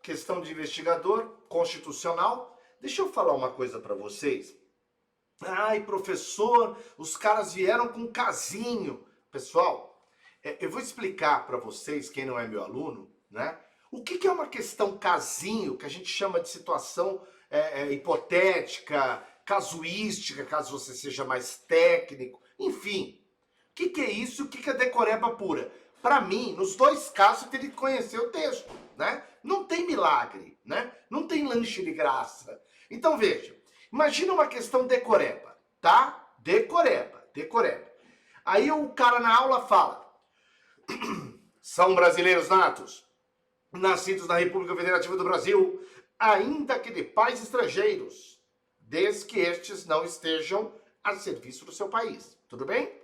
questão de investigador constitucional. Deixa eu falar uma coisa para vocês. Ai, professor, os caras vieram com um casinho. Pessoal, eu vou explicar para vocês, quem não é meu aluno, né? O que é uma questão casinho, que a gente chama de situação hipotética, casuística, caso você seja mais técnico, enfim. O que é isso e o que é decoreba pura? Para mim, nos dois casos, você teria que conhecer o texto, né? Não tem milagre, né? Não tem lanche de graça. Então, veja, imagina uma questão decoreba, tá? Decoreba. Aí o cara na aula fala, são brasileiros natos, nascidos na República Federativa do Brasil, ainda que de pais estrangeiros, desde que estes não estejam a serviço do seu país. Tudo bem?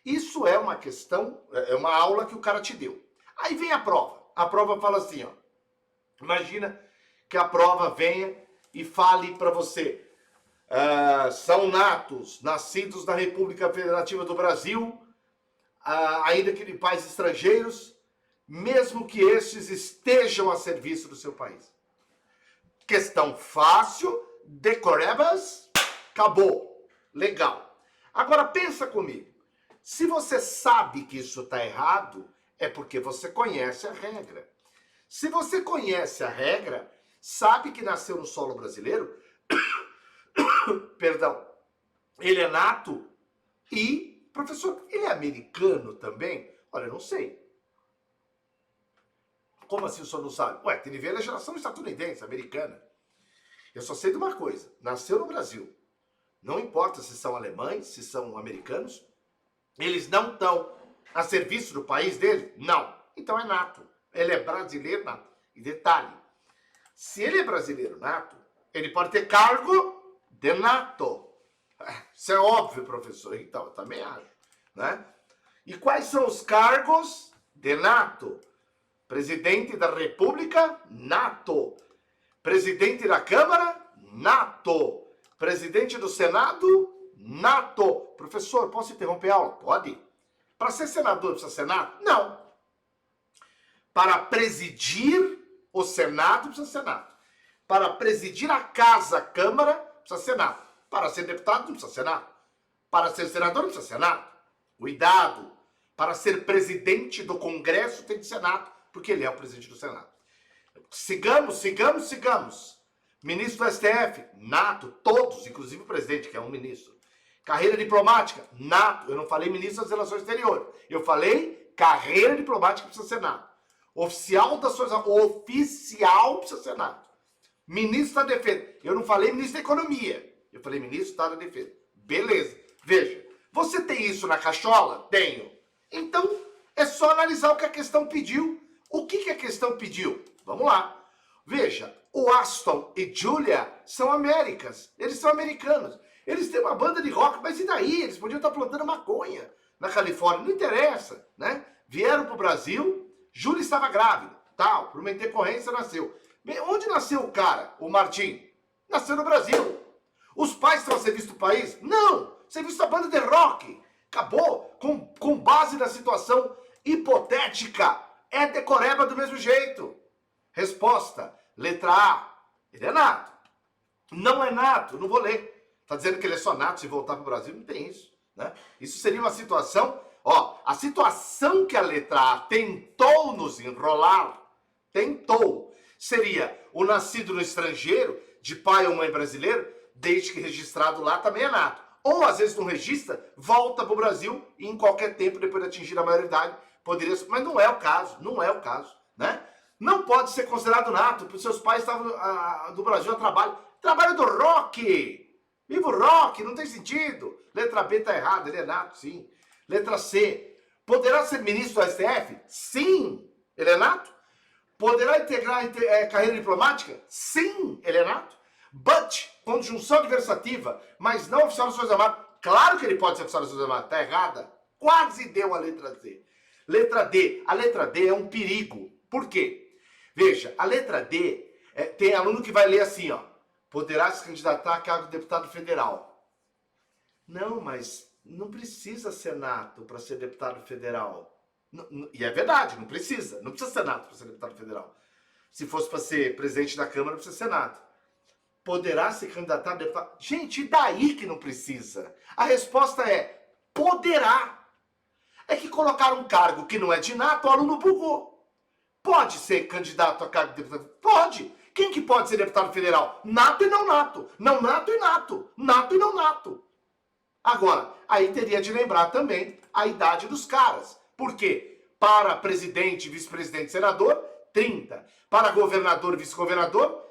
Isso é uma questão, é uma aula que o cara te deu. Aí vem a prova. A prova fala assim, ó. Imagina que a prova venha e fale para você, são natos, nascidos na República Federativa do Brasil, ainda que de pais estrangeiros, mesmo que estes estejam a serviço do seu país. Questão fácil, decorebas, acabou. Legal. Agora pensa comigo. Se você sabe que isso está errado, é porque você conhece a regra. Se você conhece a regra, sabe que nasceu no solo brasileiro, perdão, ele é nato e, professor, ele é americano também? Olha, eu não sei. Como assim o senhor não sabe? Ué, tem nível de geração estadunidense, americana. Eu só sei de uma coisa, nasceu no Brasil. Não importa se são alemães, se são americanos, eles não estão a serviço do país dele? Não. Então é nato. Ele é brasileiro nato. E detalhe, se ele é brasileiro nato, ele pode ter cargo de nato. Isso é óbvio, professor. Então, eu também acho. Né? E quais são os cargos de nato? Presidente da República? Nato. Presidente da Câmara? Nato. Presidente do Senado? Nato. Professor, posso interromper a aula? Pode. Para ser senador precisa ser nato? Não. Para presidir o Senado precisa ser nato. Para presidir a Casa, a Câmara, precisa ser nato. Para ser deputado não precisa ser nato. Para ser senador não precisa ser nato. Cuidado. Para ser presidente do Congresso tem que ser nato, porque ele é o presidente do Senado. Sigamos. Ministro do STF, nato, todos, inclusive o presidente, que é um ministro. Carreira diplomática, nato. Eu não falei ministro das Relações Exteriores. Eu falei carreira diplomática precisa ser nato. Oficial das suas... Oficial precisa ser nato. Ministro da Defesa. Eu não falei ministro da Economia. Eu falei ministro do Estado da Defesa. Beleza. Veja, você tem isso na cachola? Tenho. Então, é só analisar o que a questão pediu. O que a questão pediu? Vamos lá. Veja, o Aston e Julia são Américas. Eles são americanos. Eles têm uma banda de rock, mas e daí? Eles podiam estar plantando maconha na Califórnia. Não interessa, né? Vieram para o Brasil, Júlia estava grávida, tal, por uma intercorrência nasceu. Onde nasceu o cara, o Martim? Nasceu no Brasil. Os pais estão a serviço do país? Não! Serviço da banda de rock. Acabou. Com base na situação hipotética. É decoreba do mesmo jeito. Resposta. Letra A. Ele é nato. Não é nato. Não vou ler. Está dizendo que ele é só nato se voltar para o Brasil? Não tem isso. Né? Isso seria uma situação... Ó, a situação que a letra A tentou nos enrolar, seria o nascido no estrangeiro, de pai ou mãe brasileiro, desde que registrado lá também é nato. Ou às vezes não registra, volta para o Brasil e em qualquer tempo, depois de atingir a maioridade, poderia... Mas não é o caso, né? Não pode ser considerado nato, porque seus pais estavam do Brasil a trabalho. Trabalho do rock! Viva o rock, não tem sentido. Letra B está errada, ele é nato, sim. Letra C. Poderá ser ministro do STF? Sim. Ele é nato. Poderá integrar carreira diplomática? Sim. Ele é nato. But, conjunção adversativa, mas não oficial das Forças Armadas. Claro que ele pode ser oficial das Forças Armadas. Está errada. Quase deu a letra C. Letra D. A letra D é um perigo. Por quê? Veja, a letra D, tem aluno que vai ler assim, ó. Poderá se candidatar a cargo de deputado federal. Não, mas... não precisa ser nato para ser deputado federal. E é verdade, não precisa ser nato para ser deputado federal. Se fosse para ser presidente da Câmara, para ser Senado. Poderá se candidatar a deputado? Gente, e daí que não precisa? A resposta é poderá. É que colocaram um cargo que não é de nato, o aluno bugou. Pode ser candidato a cargo de deputado? Pode. Quem que pode ser deputado federal? Nato e não nato. Não nato e nato. Nato e não nato. Agora, aí teria de lembrar também a idade dos caras. Por quê? Para presidente, vice-presidente, senador, 30. Para governador, vice-governador,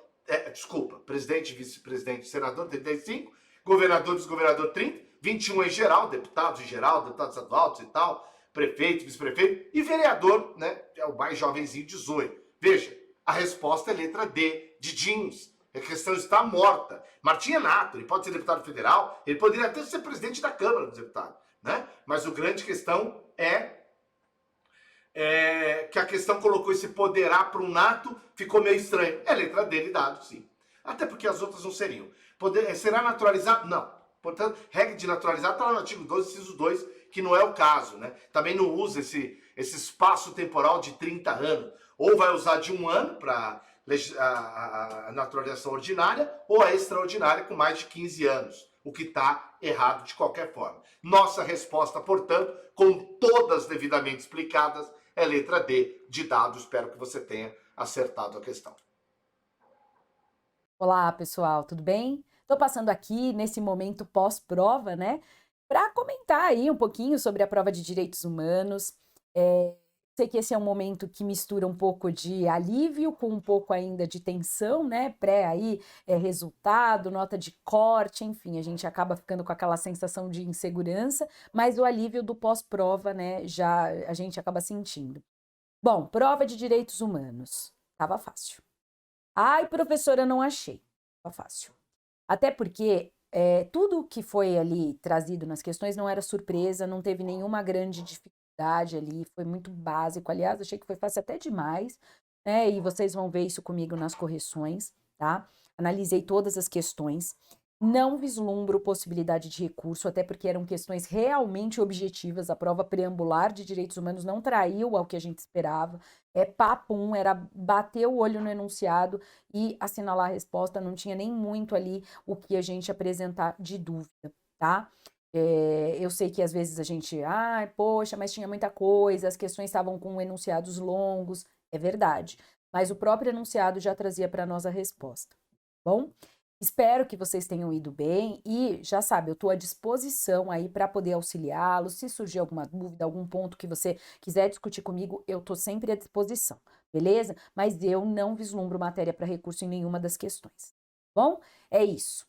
presidente, vice-presidente, senador, 35. Governador, vice-governador, 30. 21 em geral, deputados em geral, deputados estaduais e tal, prefeito, vice-prefeito. E vereador, né, é o mais jovenzinho, 18. Veja, a resposta é letra D, de jeans. A questão está morta. Martim é nato, ele pode ser deputado federal, ele poderia até ser presidente da Câmara dos Deputados, né? Mas a grande questão é que a questão colocou esse poderá para um nato, ficou meio estranho. É letra dele dado, sim. Até porque as outras não seriam. Será naturalizado? Não. Portanto, regra de naturalizado está lá no artigo 12, inciso 2, que não é o caso, né? Também não usa esse espaço temporal de 30 anos. Ou vai usar de 1 ano para a naturalização ordinária, ou a extraordinária com mais de 15 anos, o que está errado de qualquer forma. Nossa resposta, portanto, com todas devidamente explicadas, é letra D, de dado. Espero que você tenha acertado a questão. Olá, pessoal, tudo bem? Estou passando aqui nesse momento pós-prova, né, para comentar aí um pouquinho sobre a prova de Direitos Humanos. Sei que esse é um momento que mistura um pouco de alívio com um pouco ainda de tensão, né, aí resultado, nota de corte, enfim, a gente acaba ficando com aquela sensação de insegurança, mas o alívio do pós-prova, né, já a gente acaba sentindo. Bom, prova de Direitos Humanos, tava fácil. Ai, professora, não achei. Tava fácil. Até porque tudo que foi ali trazido nas questões não era surpresa, não teve nenhuma grande dificuldade ali, foi muito básico. Aliás, achei que foi fácil até demais, né? E vocês vão ver isso comigo nas correções, tá? Analisei todas as questões. Não vislumbro possibilidade de recurso, até porque eram questões realmente objetivas. A prova preambular de direitos humanos não traiu ao que a gente esperava. Papum, era bater o olho no enunciado e assinalar a resposta, não tinha nem muito ali o que a gente apresentar de dúvida, tá? Eu sei que às vezes a gente, poxa, mas tinha muita coisa, as questões estavam com enunciados longos, é verdade, mas o próprio enunciado já trazia para nós a resposta, bom? Espero que vocês tenham ido bem e já sabe, eu estou à disposição aí para poder auxiliá-los. Se surgir alguma dúvida, algum ponto que você quiser discutir comigo, eu estou sempre à disposição, beleza? Mas eu não vislumbro matéria para recurso em nenhuma das questões. Bom, é isso.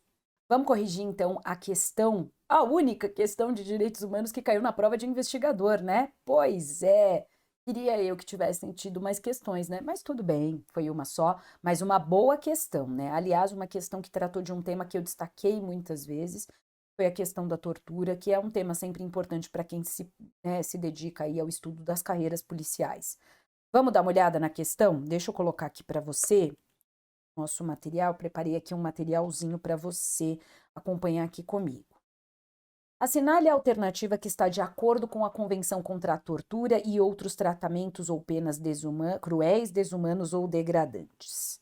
Vamos corrigir então a questão, a única questão de direitos humanos que caiu na prova de investigador, né? Pois é. Queria eu que tivessem tido mais questões, né? Mas tudo bem, foi uma só, mas uma boa questão, né? Aliás, uma questão que tratou de um tema que eu destaquei muitas vezes, foi a questão da tortura, que é um tema sempre importante para quem se dedica aí ao estudo das carreiras policiais. Vamos dar uma olhada na questão? Deixa eu colocar aqui para você nosso material, preparei aqui um materialzinho para você acompanhar aqui comigo. Assinale a alternativa que está de acordo com a Convenção contra a Tortura e outros tratamentos ou penas cruéis, desumanos ou degradantes.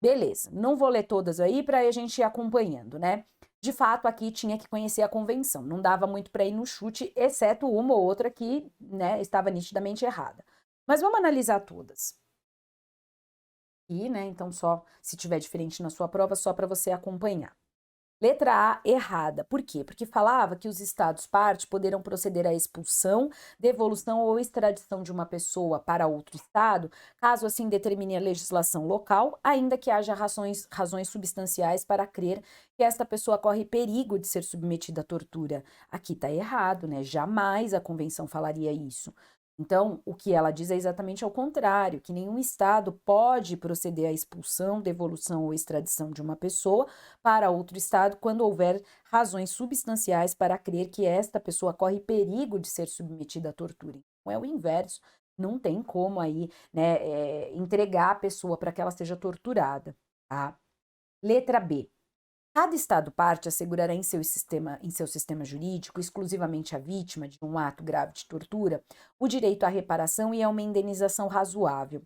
Beleza, não vou ler todas aí para a gente ir acompanhando, né? De fato, aqui tinha que conhecer a convenção, não dava muito para ir no chute, exceto uma ou outra que, né, estava nitidamente errada. Mas vamos analisar todas. E, né, então só se tiver diferente na sua prova, só para você acompanhar. Letra A, errada. Por quê? Porque falava que os estados parte poderão proceder à expulsão, devolução ou extradição de uma pessoa para outro estado, caso assim determine a legislação local, ainda que haja razões substanciais para crer que esta pessoa corre perigo de ser submetida à tortura. Aqui está errado, né? Jamais a convenção falaria isso. Então, o que ela diz é exatamente ao contrário, que nenhum estado pode proceder à expulsão, devolução ou extradição de uma pessoa para outro estado quando houver razões substanciais para crer que esta pessoa corre perigo de ser submetida à tortura. Então, é o inverso, não tem como aí, né, entregar a pessoa para que ela seja torturada, tá? Letra B. Cada Estado-parte assegurará em seu sistema jurídico, exclusivamente à vítima de um ato grave de tortura, o direito à reparação e a uma indenização razoável.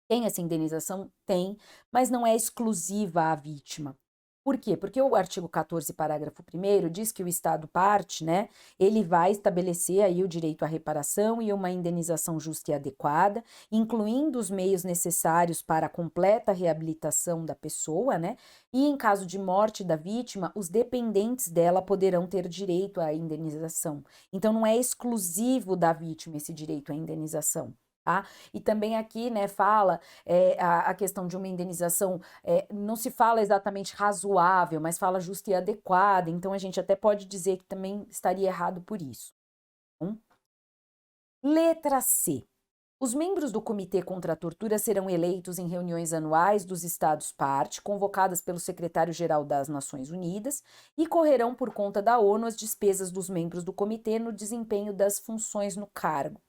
Tem essa indenização? Tem, mas não é exclusiva à vítima. Por quê? Porque o artigo 14, parágrafo 1º, diz que o Estado parte, né, ele vai estabelecer aí o direito à reparação e uma indenização justa e adequada, incluindo os meios necessários para a completa reabilitação da pessoa, né, e em caso de morte da vítima, os dependentes dela poderão ter direito à indenização. Então, não é exclusivo da vítima esse direito à indenização. Tá? E também aqui, né, fala a questão de uma indenização, não se fala exatamente razoável, mas fala justa e adequada, então a gente até pode dizer que também estaria errado por isso. Letra C. Os membros do Comitê contra a Tortura serão eleitos em reuniões anuais dos Estados-parte, convocadas pelo Secretário-Geral das Nações Unidas, e correrão por conta da ONU as despesas dos membros do comitê no desempenho das funções no cargo.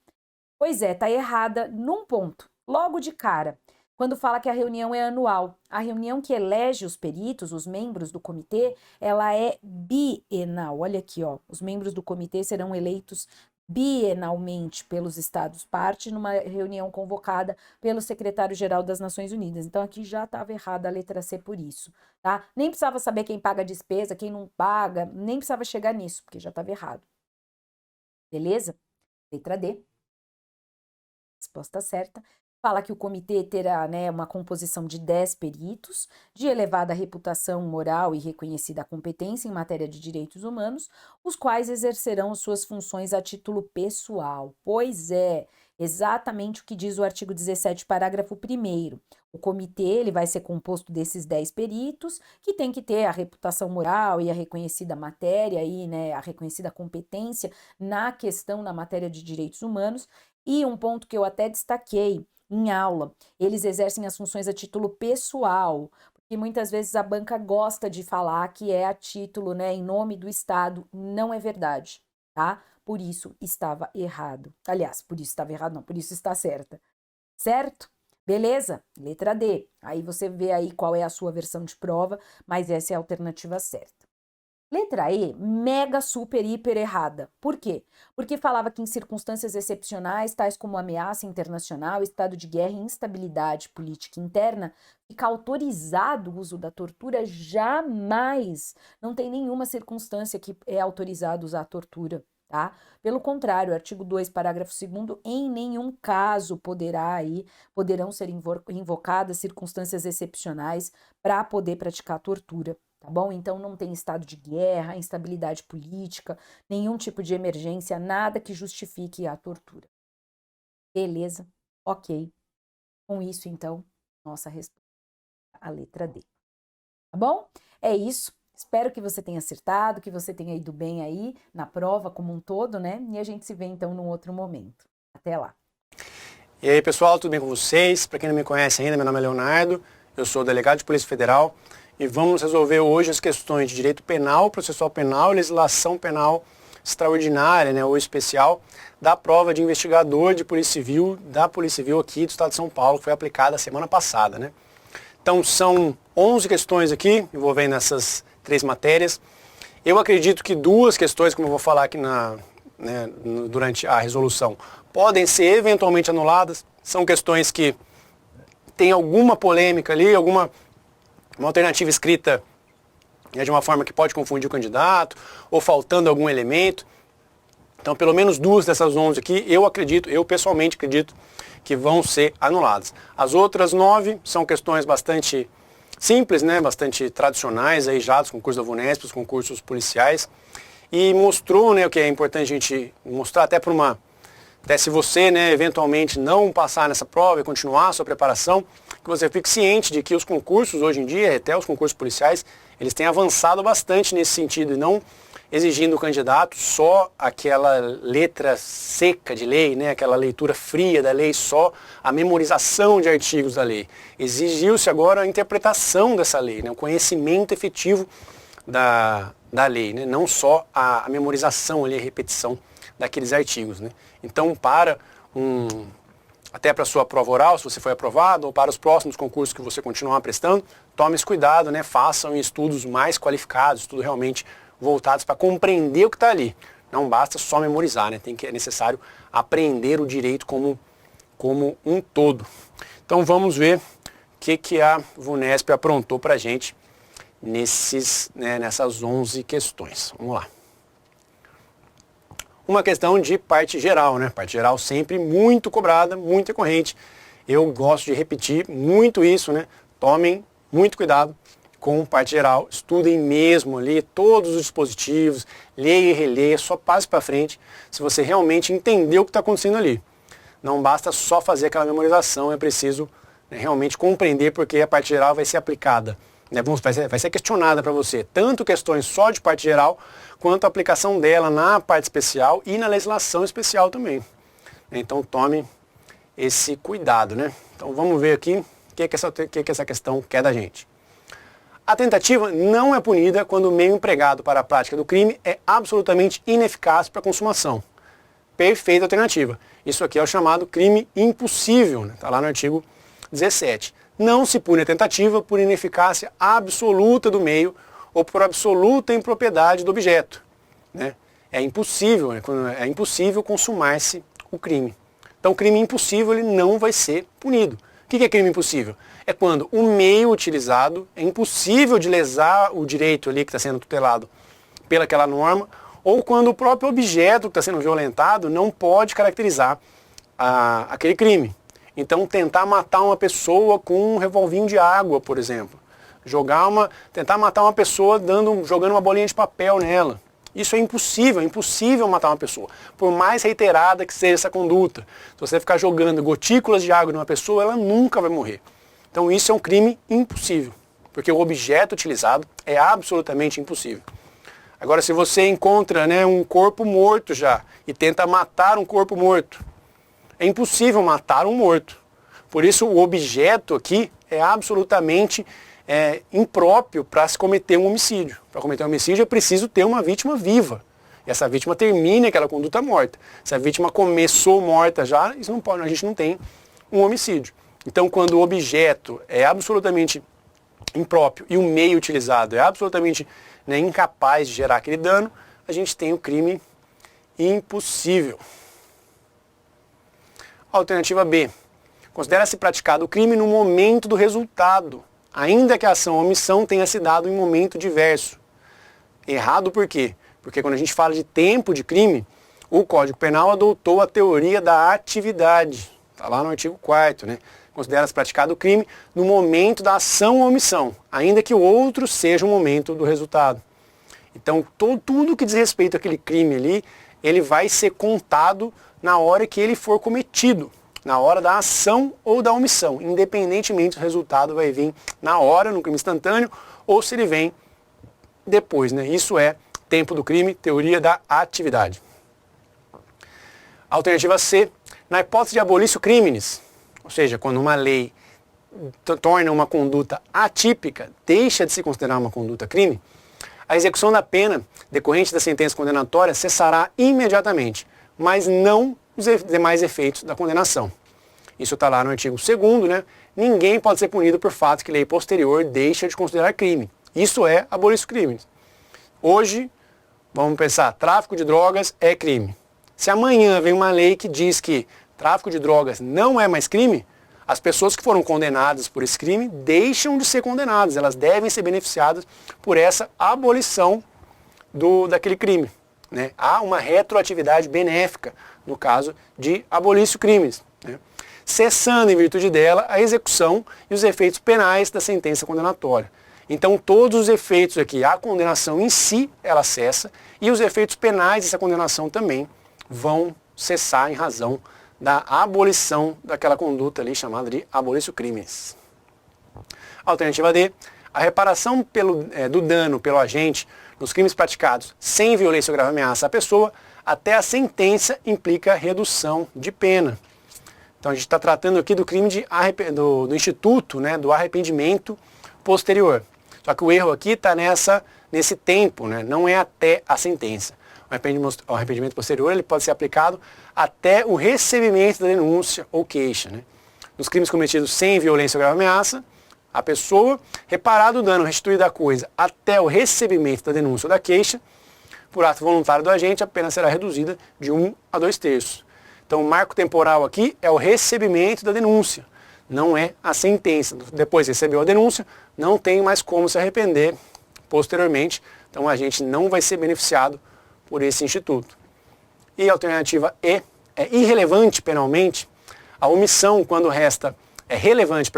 Pois é, tá errada num ponto, logo de cara, quando fala que a reunião é anual. A reunião que elege os peritos, os membros do comitê, ela é bienal. Olha aqui, ó, os membros do comitê serão eleitos bienalmente pelos Estados-parte numa reunião convocada pelo Secretário-Geral das Nações Unidas. Então, aqui já estava errada a letra C por isso, tá? Nem precisava saber quem paga a despesa, quem não paga, nem precisava chegar nisso, porque já estava errado. Beleza? Letra D. Resposta certa, fala que o comitê terá, né, uma composição de 10 peritos, de elevada reputação moral e reconhecida competência em matéria de direitos humanos, os quais exercerão suas funções a título pessoal. Pois é, exatamente o que diz o artigo 17, parágrafo 1º. O comitê ele vai ser composto desses 10 peritos, que tem que ter a reputação moral e a reconhecida matéria, aí, né, a reconhecida competência na questão, na matéria de direitos humanos. E um ponto que eu até destaquei em aula, eles exercem as funções a título pessoal, porque muitas vezes a banca gosta de falar que é a título, né, em nome do Estado. Não é verdade, tá? Por isso estava errado. Aliás, por isso estava errado, não, por isso está certa. Certo? Beleza? Letra D. Aí você vê aí qual é a sua versão de prova, mas essa é a alternativa certa. Letra E, mega, super, hiper errada. Por quê? Porque falava que em circunstâncias excepcionais, tais como ameaça internacional, estado de guerra e instabilidade política interna, fica autorizado o uso da tortura? Jamais. Não tem nenhuma circunstância que é autorizado usar a tortura, tá? Pelo contrário, artigo 2, parágrafo 2º, em nenhum caso poderão ser invocadas circunstâncias excepcionais para poder praticar tortura. Tá bom? Então não tem estado de guerra, instabilidade política, nenhum tipo de emergência, nada que justifique a tortura. Beleza? Ok. Com isso, então, nossa resposta, a letra D. Tá bom? É isso. Espero que você tenha acertado, que você tenha ido bem aí na prova como um todo, né? E a gente se vê então num outro momento. Até lá. E aí, pessoal, tudo bem com vocês? Para quem não me conhece ainda, meu nome é Leonardo, eu sou delegado de Polícia Federal. E vamos resolver hoje as questões de direito penal, processual penal e legislação penal extraordinária, né, ou especial, da prova de investigador de Polícia Civil, da Polícia Civil aqui do Estado de São Paulo, que foi aplicada a semana passada, né? Então são 11 questões aqui, envolvendo essas 3 matérias. Eu acredito que 2 questões, como eu vou falar aqui durante a resolução, podem ser eventualmente anuladas. São questões que têm alguma polêmica ali, uma alternativa escrita de uma forma que pode confundir o candidato, ou faltando algum elemento. Então, pelo menos 2 dessas 11 aqui, eu pessoalmente acredito que vão ser anuladas. As outras 9 são questões bastante simples, né, bastante tradicionais, aí já dos concursos da VUNESP, os concursos policiais, e mostrou, né, o que é importante a gente mostrar até se você, né, eventualmente não passar nessa prova e continuar a sua preparação, que você fique ciente de que os concursos hoje em dia, até os concursos policiais, eles têm avançado bastante nesse sentido e não exigindo do candidato só aquela letra seca de lei, né, aquela leitura fria da lei, só a memorização de artigos da lei. Exigiu-se agora a interpretação dessa lei, né, o conhecimento efetivo da lei, né, não só a memorização ali, a repetição daqueles artigos, né. Então, até para a sua prova oral, se você foi aprovado, ou para os próximos concursos que você continuar prestando, tome esse cuidado, né? Façam estudos mais qualificados, estudos realmente voltados para compreender o que está ali. Não basta só memorizar, né? É necessário aprender o direito como como um todo. Então vamos ver o que a VUNESP aprontou para a gente nessas 11 questões. Vamos lá. Uma questão de parte geral, né? Parte geral sempre muito cobrada, muito recorrente. Eu gosto de repetir muito isso, né? Tomem muito cuidado com parte geral, estudem mesmo ali todos os dispositivos, leia e releia, só passe para frente se você realmente entendeu o que está acontecendo ali. Não basta só fazer aquela memorização, é preciso, né, realmente compreender, porque a parte geral vai ser aplicada, né, vai ser questionada para você, tanto questões só de parte geral, quanto a aplicação dela na parte especial e na legislação especial também. Então tome esse cuidado, né? Então vamos ver aqui o que essa questão quer da gente. A tentativa não é punida quando o meio empregado para a prática do crime é absolutamente ineficaz para a consumação. Perfeita alternativa. Isso aqui é o chamado crime impossível, né? Está lá no artigo 17. Não se pune a tentativa por ineficácia absoluta do meio ou por absoluta impropriedade do objeto, né? É impossível, né? É impossível consumar-se o crime. Então o crime impossível ele não vai ser punido. O que é crime impossível? É quando o meio utilizado é impossível de lesar o direito ali que está sendo tutelado pelaquela norma, ou quando o próprio objeto que está sendo violentado não pode caracterizar aquele crime. Então tentar matar uma pessoa com um revolvinho de água, por exemplo. Tentar matar uma pessoa jogando uma bolinha de papel nela. Isso é impossível matar uma pessoa, por mais reiterada que seja essa conduta. Se você ficar jogando gotículas de água numa pessoa, ela nunca vai morrer. Então isso é um crime impossível, porque o objeto utilizado é absolutamente impossível. Agora, se você encontra, né, um corpo morto já e tenta matar um corpo morto, é impossível matar um morto. Por isso o objeto aqui é absolutamente impróprio para se cometer um homicídio. Para cometer um homicídio é preciso ter uma vítima viva. E essa vítima termine aquela conduta morta. Se a vítima começou morta já, isso não pode, a gente não tem um homicídio. Então quando o objeto é absolutamente impróprio e o meio utilizado é absolutamente, né, incapaz de gerar aquele dano, a gente tem o crime impossível. Alternativa B. Considera-se praticado o crime no momento do resultado, ainda que a ação ou omissão tenha se dado em momento diverso. Errado por quê? Porque quando a gente fala de tempo de crime, o Código Penal adotou a teoria da atividade. Está lá no artigo 4º, né? Considera-se praticado o crime no momento da ação ou omissão, ainda que o outro seja o momento do resultado. Então, tudo que diz respeito àquele crime ali, ele vai ser contado na hora que ele for cometido, na hora da ação ou da omissão, independentemente do resultado vai vir na hora, no crime instantâneo, ou se ele vem depois, né? Isso é tempo do crime, teoria da atividade. Alternativa C, na hipótese de abolício criminis, ou seja, quando uma lei torna uma conduta atípica, deixa de se considerar uma conduta crime, a execução da pena decorrente da sentença condenatória cessará imediatamente, mas não os demais efeitos da condenação. Isso está lá no artigo 2º, né? Ninguém pode ser punido por fato que lei posterior deixa de considerar crime. Isso é abolício crime. Hoje, vamos pensar, tráfico de drogas é crime. Se amanhã vem uma lei que diz que tráfico de drogas não é mais crime, as pessoas que foram condenadas por esse crime deixam de ser condenadas. Elas devem ser beneficiadas por essa abolição daquele crime, né? Há uma retroatividade benéfica no caso de abolício crimes, né? Cessando em virtude dela a execução e os efeitos penais da sentença condenatória. Então todos os efeitos aqui, a condenação em si, ela cessa, e os efeitos penais dessa condenação também vão cessar em razão da abolição daquela conduta ali chamada de abolício crimes. Alternativa D, a reparação do dano pelo agente nos crimes praticados sem violência ou grave ameaça à pessoa até a sentença implica redução de pena. Então a gente está tratando aqui do crime do instituto, né, do arrependimento posterior. Só que o erro aqui está nesse tempo, né, não é até a sentença. O arrependimento posterior ele pode ser aplicado até o recebimento da denúncia ou queixa, né? Nos crimes cometidos sem violência ou grave ameaça, a pessoa, reparado o dano, restituída a coisa até o recebimento da denúncia ou da queixa, por ato voluntário do agente, a pena será reduzida de 1 a 2 terços. Então, o marco temporal aqui é o recebimento da denúncia, não é a sentença. Depois recebeu a denúncia, não tem mais como se arrepender posteriormente. Então, a gente não vai ser beneficiado por esse instituto. E a alternativa E é irrelevante penalmente. A omissão, quando resta... É relevante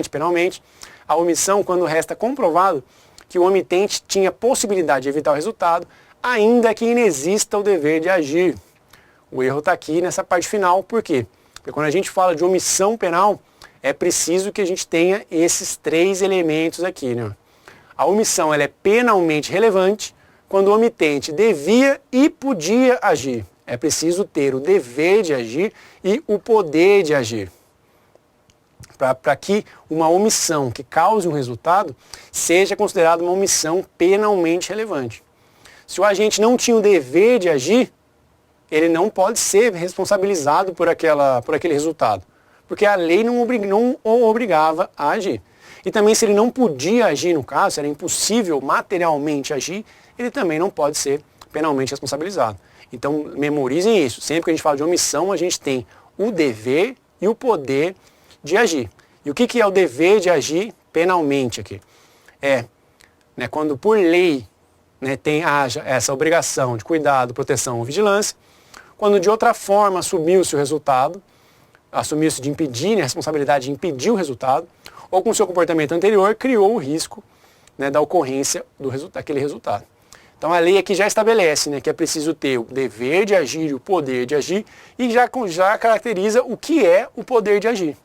penalmente. A omissão, quando resta comprovado que o omitente tinha possibilidade de evitar o resultado, ainda que inexista o dever de agir. O erro está aqui nessa parte final. Por quê? Porque quando a gente fala de omissão penal, é preciso que a gente tenha esses 3 elementos aqui, né? A omissão ela é penalmente relevante quando o omitente devia e podia agir. É preciso ter o dever de agir e o poder de agir. Para que uma omissão que cause um resultado seja considerada uma omissão penalmente relevante. Se o agente não tinha o dever de agir, ele não pode ser responsabilizado por aquele resultado, porque a lei não o obrigava a agir. E também, se ele não podia agir no caso, se era impossível materialmente agir, ele também não pode ser penalmente responsabilizado. Então, memorizem isso. Sempre que a gente fala de omissão, a gente tem o dever e o poder de agir. E o que é o dever de agir penalmente aqui? Quando por lei haja essa obrigação de cuidado, proteção ou vigilância, quando de outra forma assumiu-se o resultado, assumiu-se de impedir, a responsabilidade de impedir o resultado, ou com seu comportamento anterior criou o risco da ocorrência daquele resultado. Então a lei aqui já estabelece que é preciso ter o dever de agir e o poder de agir, e já caracteriza o que é o poder de agir.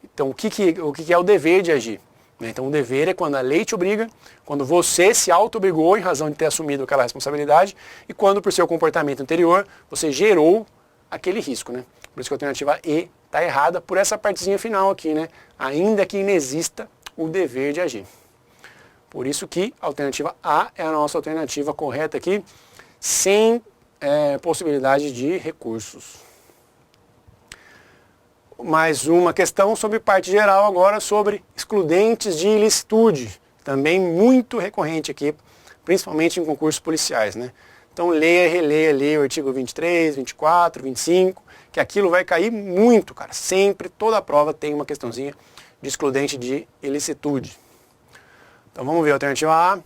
Então o que é o dever de agir? Então o dever é quando a lei te obriga, quando você se auto-obrigou em razão de ter assumido aquela responsabilidade, e quando por seu comportamento anterior você gerou aquele risco. Por isso que a alternativa E está errada por essa partezinha final aqui, ainda que inexista o dever de agir. Por isso que a alternativa A é a nossa alternativa correta aqui, sem possibilidade de recursos. Mais uma questão sobre parte geral agora, sobre excludentes de ilicitude, também muito recorrente aqui, principalmente em concursos policiais. Então leia e releia ali o artigo 23, 24, 25, que aquilo vai cair muito, cara. Sempre, toda a prova tem uma questãozinha de excludente de ilicitude. Então vamos ver a alternativa A.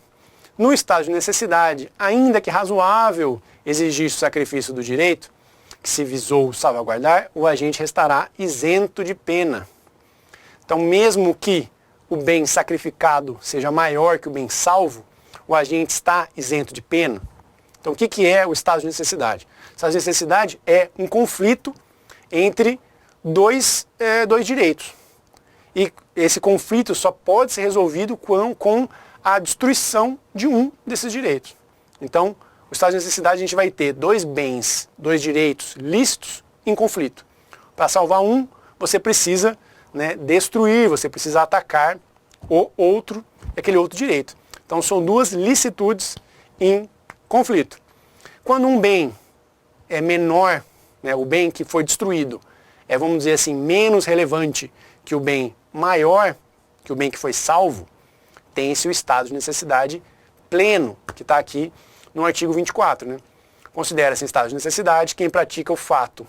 No estado de necessidade, ainda que razoável exigir o sacrifício do direito, que se visou salvaguardar, o agente restará isento de pena. Então, mesmo que o bem sacrificado seja maior que o bem salvo, o agente está isento de pena. Então, o que é o estado de necessidade? O estado de necessidade é um conflito entre dois direitos. E esse conflito só pode ser resolvido com a destruição de um desses direitos. Então, o estado de necessidade a gente vai ter dois bens, dois direitos lícitos em conflito. Para salvar um, você precisa destruir, você precisa atacar aquele outro direito. Então são duas licitudes em conflito. Quando um bem é menor, o bem que foi destruído é, vamos dizer assim, menos relevante que o bem maior, que o bem que foi salvo, tem-se o estado de necessidade pleno, que está aqui no artigo 24. Considera-se em estado de necessidade quem pratica o fato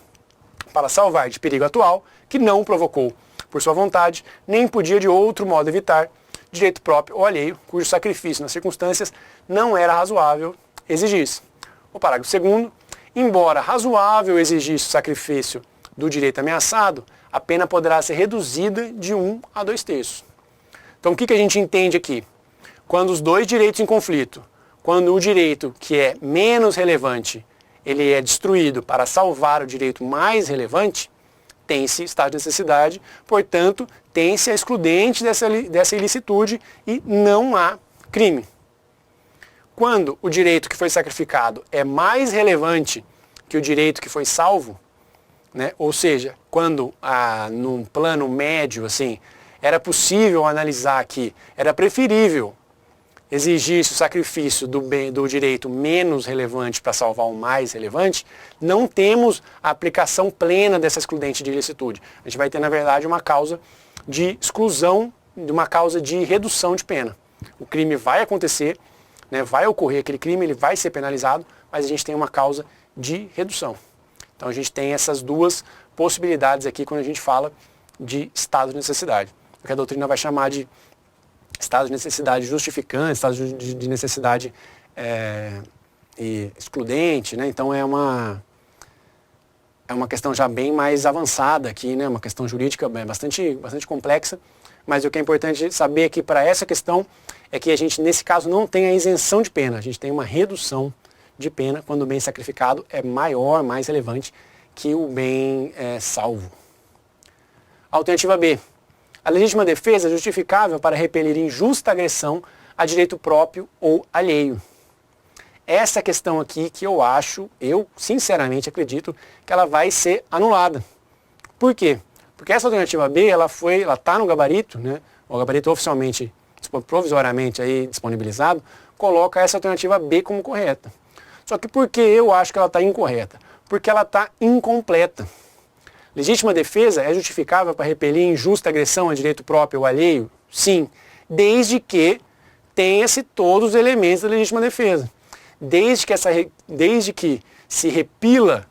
para salvar de perigo atual, que não provocou por sua vontade, nem podia de outro modo evitar, direito próprio ou alheio, cujo sacrifício nas circunstâncias não era razoável exigir-se. O parágrafo 2º, embora razoável exigir-se o sacrifício do direito ameaçado, a pena poderá ser reduzida de 1 a 2/3. Então o que a gente entende aqui? Quando os dois direitos em conflito, quando o direito que é menos relevante, ele é destruído para salvar o direito mais relevante, tem-se estado de necessidade, portanto, tem-se a excludente dessa ilicitude e não há crime. Quando o direito que foi sacrificado é mais relevante que o direito que foi salvo, ou seja, quando num plano médio, assim, era possível analisar que era preferível exigir-se o sacrifício do direito menos relevante para salvar o mais relevante, não temos a aplicação plena dessa excludente de ilicitude. A gente vai ter, na verdade, uma causa de exclusão, uma causa de redução de pena. O crime vai acontecer, vai ocorrer aquele crime, ele vai ser penalizado, mas a gente tem uma causa de redução. Então a gente tem essas duas possibilidades aqui quando a gente fala de estado de necessidade. O que a doutrina vai chamar de estado de necessidade justificante, estado de necessidade e excludente, né? Então é uma questão já bem mais avançada aqui, né? Uma questão jurídica bastante complexa, mas o que é importante saber aqui para essa questão é que a gente, nesse caso, não tem a isenção de pena, a gente tem uma redução de pena quando o bem sacrificado é maior, mais relevante que o bem salvo. Alternativa B. A legítima defesa é justificável para repelir injusta agressão a direito próprio ou alheio. Essa questão aqui que eu sinceramente acredito que ela vai ser anulada. Por quê? Porque essa alternativa B, ela está no gabarito, né? O gabarito oficialmente, provisoriamente aí disponibilizado, coloca essa alternativa B como correta. Só que por que eu acho que ela está incorreta? Porque ela está incompleta. Legítima defesa é justificável para repelir injusta agressão a direito próprio ou alheio? Sim, desde que tenha-se todos os elementos da legítima defesa. Desde que se repila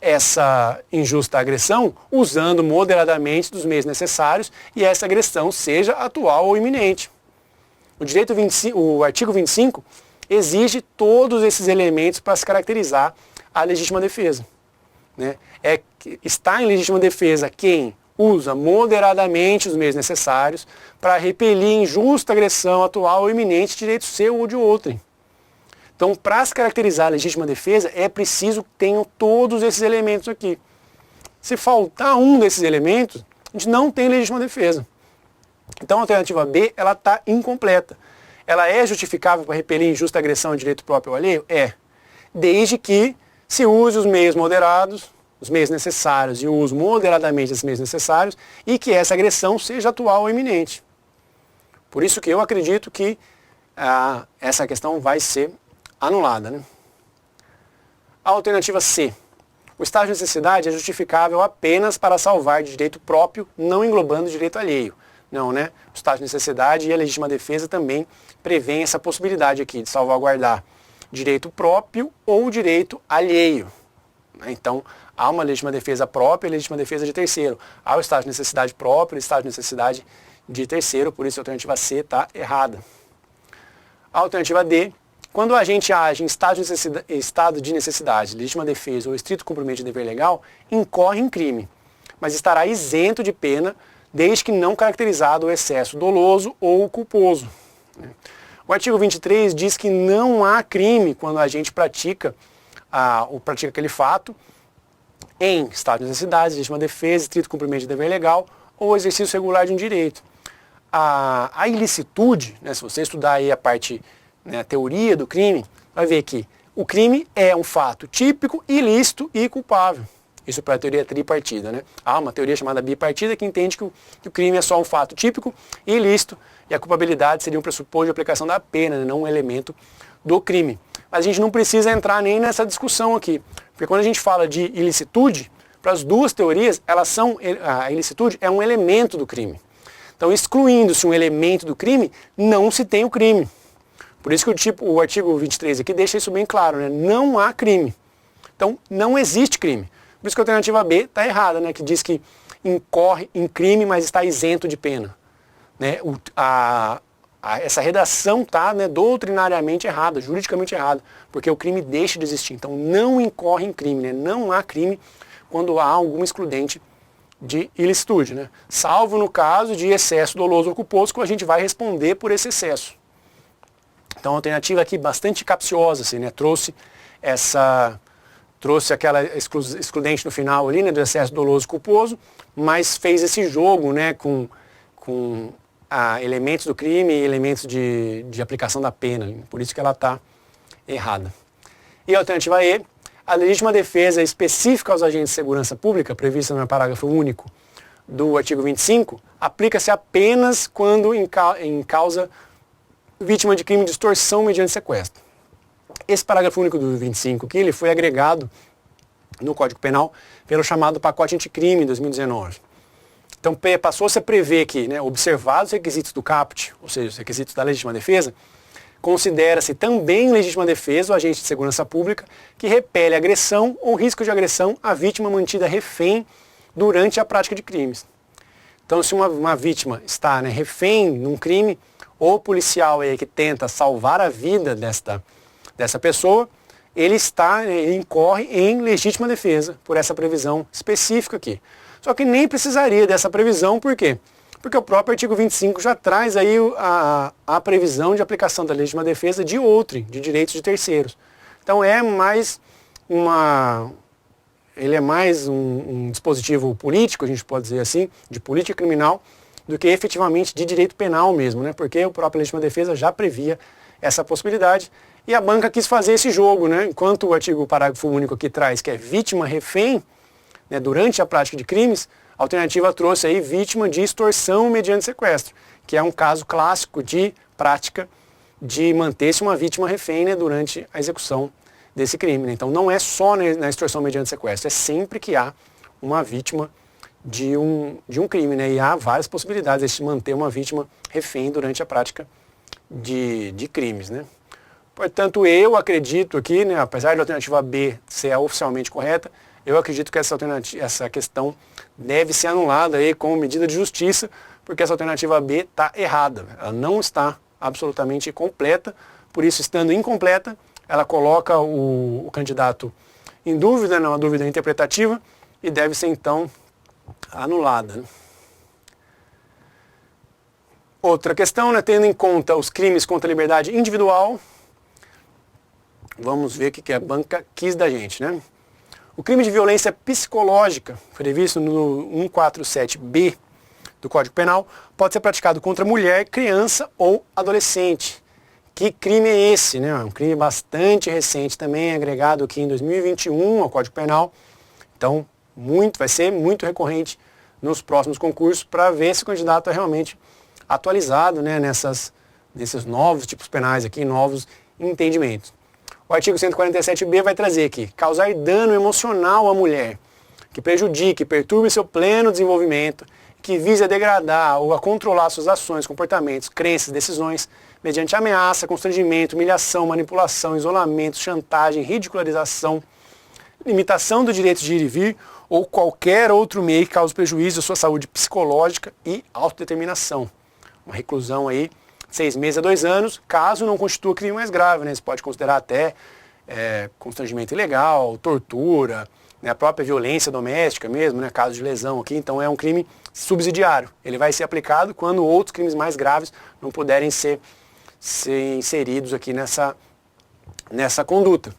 essa injusta agressão usando moderadamente dos meios necessários e essa agressão seja atual ou iminente. O artigo 25 exige todos esses elementos para se caracterizar a legítima defesa. Né? Está em legítima defesa quem usa moderadamente os meios necessários para repelir injusta agressão atual ou iminente de direito seu ou de outrem. Então, para se caracterizar a legítima defesa, é preciso que tenham todos esses elementos aqui. Se faltar um desses elementos, a gente não tem legítima defesa. Então, a alternativa B, ela está incompleta. Ela é justificável para repelir injusta agressão a direito próprio ou alheio? É. Desde que se use os meios moderados, os meios necessários, e o uso moderadamente desses meios necessários, e que essa agressão seja atual ou iminente. Por isso que eu acredito que essa questão vai ser anulada. Né? A alternativa C. O estado de necessidade é justificável apenas para salvar de direito próprio, não englobando direito alheio. Não, né? O estado de necessidade e a legítima defesa também prevêem essa possibilidade aqui de salvaguardar direito próprio ou direito alheio. Então, há uma legítima defesa própria e legítima defesa de terceiro. Há o estado de necessidade próprio e o estado de necessidade de terceiro, por isso a alternativa C está errada. A alternativa D. Quando a gente age em estado de necessidade, legítima defesa ou estrito cumprimento de dever legal, incorre em crime, mas estará isento de pena desde que não caracterizado o excesso doloso ou culposo. O artigo 23 diz que não há crime quando a gente pratica aquele fato em estado de necessidade, legítima defesa, estrito cumprimento de dever legal ou exercício regular de um direito. A ilicitude, né, se você estudar aí a teoria do crime, vai ver que o crime é um fato típico, ilícito e culpável. Isso para a teoria tripartida. Né? Há uma teoria chamada bipartida que entende que o crime é só um fato típico e ilícito e a culpabilidade seria um pressuposto de aplicação da pena, né? Não um elemento do crime. Mas a gente não precisa entrar nem nessa discussão aqui, porque quando a gente fala de ilicitude, para as duas teorias, a ilicitude é um elemento do crime. Então, excluindo-se um elemento do crime, não se tem o crime. Por isso que o artigo 23 aqui deixa isso bem claro, né? Não há crime. Então, não existe crime. Por isso que a alternativa B está errada, né? Que diz que incorre em crime, mas está isento de pena. Né? Essa redação está, né, doutrinariamente errada, juridicamente errada, porque o crime deixa de existir. Então, não incorre em crime, né? Não há crime quando há alguma excludente de ilicitude. Né? Salvo no caso de excesso doloso ou culposo, que a gente vai responder por esse excesso. Então, a alternativa aqui bastante capciosa, assim, né? Trouxe aquela excludente no final ali, né, do excesso doloso culposo, mas fez esse jogo, né, com elementos do crime e elementos de aplicação da pena. Por isso que ela está errada. E a alternativa E, a legítima defesa específica aos agentes de segurança pública, prevista no parágrafo único do artigo 25, aplica-se apenas quando em causa vítima de crime de extorsão mediante sequestro. Esse parágrafo único do 25 aqui, ele foi agregado no Código Penal pelo chamado pacote anticrime em 2019. Então passou-se a prever que, né, observados os requisitos do caput, ou seja, os requisitos da legítima defesa, considera-se também legítima defesa o agente de segurança pública que repele agressão ou risco de agressão à vítima mantida refém durante a prática de crimes. Então, se uma vítima está, né, refém num crime, o policial aí que tenta salvar a vida dessa pessoa, ele incorre em legítima defesa por essa previsão específica aqui. Só que nem precisaria dessa previsão, por quê? Porque o próprio artigo 25 já traz aí a previsão de aplicação da legítima defesa de outrem, de direitos de terceiros. Então ele é mais um dispositivo político, a gente pode dizer assim, de política criminal, do que efetivamente de direito penal mesmo, né? Porque o próprio legítima defesa já previa essa possibilidade e a banca quis fazer esse jogo, né? Enquanto o parágrafo único aqui traz que é vítima refém, né, durante a prática de crimes, a alternativa trouxe aí vítima de extorsão mediante sequestro, que é um caso clássico de prática de manter-se uma vítima refém, né, durante a execução desse crime, né? Então não é só na extorsão mediante sequestro, é sempre que há uma vítima de um crime, né? E há várias possibilidades de manter uma vítima refém durante a prática de crimes, né? Portanto, eu acredito aqui, né, apesar da alternativa B ser a oficialmente correta, eu acredito que essa questão deve ser anulada aí como medida de justiça, porque essa alternativa B está errada. Ela não está absolutamente completa, por isso, estando incompleta, ela coloca o candidato em dúvida, né, uma dúvida interpretativa, e deve ser, então, anulada, né? Outra questão, né, tendo em conta os crimes contra a liberdade individual, vamos ver o que a banca quis da gente, né? O crime de violência psicológica, previsto no 147B do Código Penal, pode ser praticado contra mulher, criança ou adolescente. Que crime é esse, né? Um crime bastante recente também, agregado aqui em 2021 ao Código Penal. Então, vai ser muito recorrente nos próximos concursos para ver se o candidato é realmente atualizado, né, nesses novos tipos penais aqui, novos entendimentos. O artigo 147b vai trazer aqui, causar dano emocional à mulher, que prejudique, perturbe seu pleno desenvolvimento, que vise a degradar ou a controlar suas ações, comportamentos, crenças, decisões, mediante ameaça, constrangimento, humilhação, manipulação, isolamento, chantagem, ridicularização, limitação do direito de ir e vir, ou qualquer outro meio que cause prejuízo à sua saúde psicológica e autodeterminação. Uma reclusão aí, 6 meses a 2 anos, caso não constitua crime mais grave, né? Você pode considerar até constrangimento ilegal, tortura, né? A própria violência doméstica mesmo, né? Caso de lesão aqui, então é um crime subsidiário. Ele vai ser aplicado quando outros crimes mais graves não puderem ser inseridos aqui nessa conduta.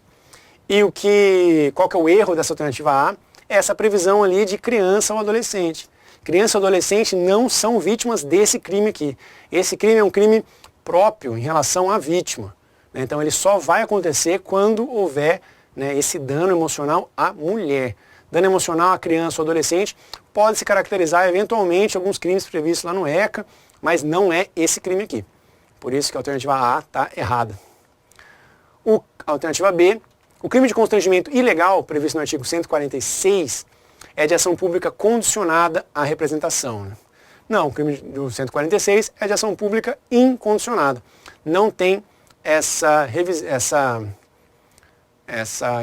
E qual que é o erro dessa alternativa A? É essa previsão ali de criança ou adolescente. Criança e adolescente não são vítimas desse crime aqui. Esse crime é um crime próprio em relação à vítima, né? Então ele só vai acontecer quando houver, né, esse dano emocional à mulher. Dano emocional à criança ou adolescente pode se caracterizar eventualmente alguns crimes previstos lá no ECA, mas não é esse crime aqui. Por isso que a alternativa A está errada. A alternativa B, o crime de constrangimento ilegal previsto no artigo 146 é de ação pública condicionada à representação, né? Não, o crime do 146 é de ação pública incondicionada. Não tem essa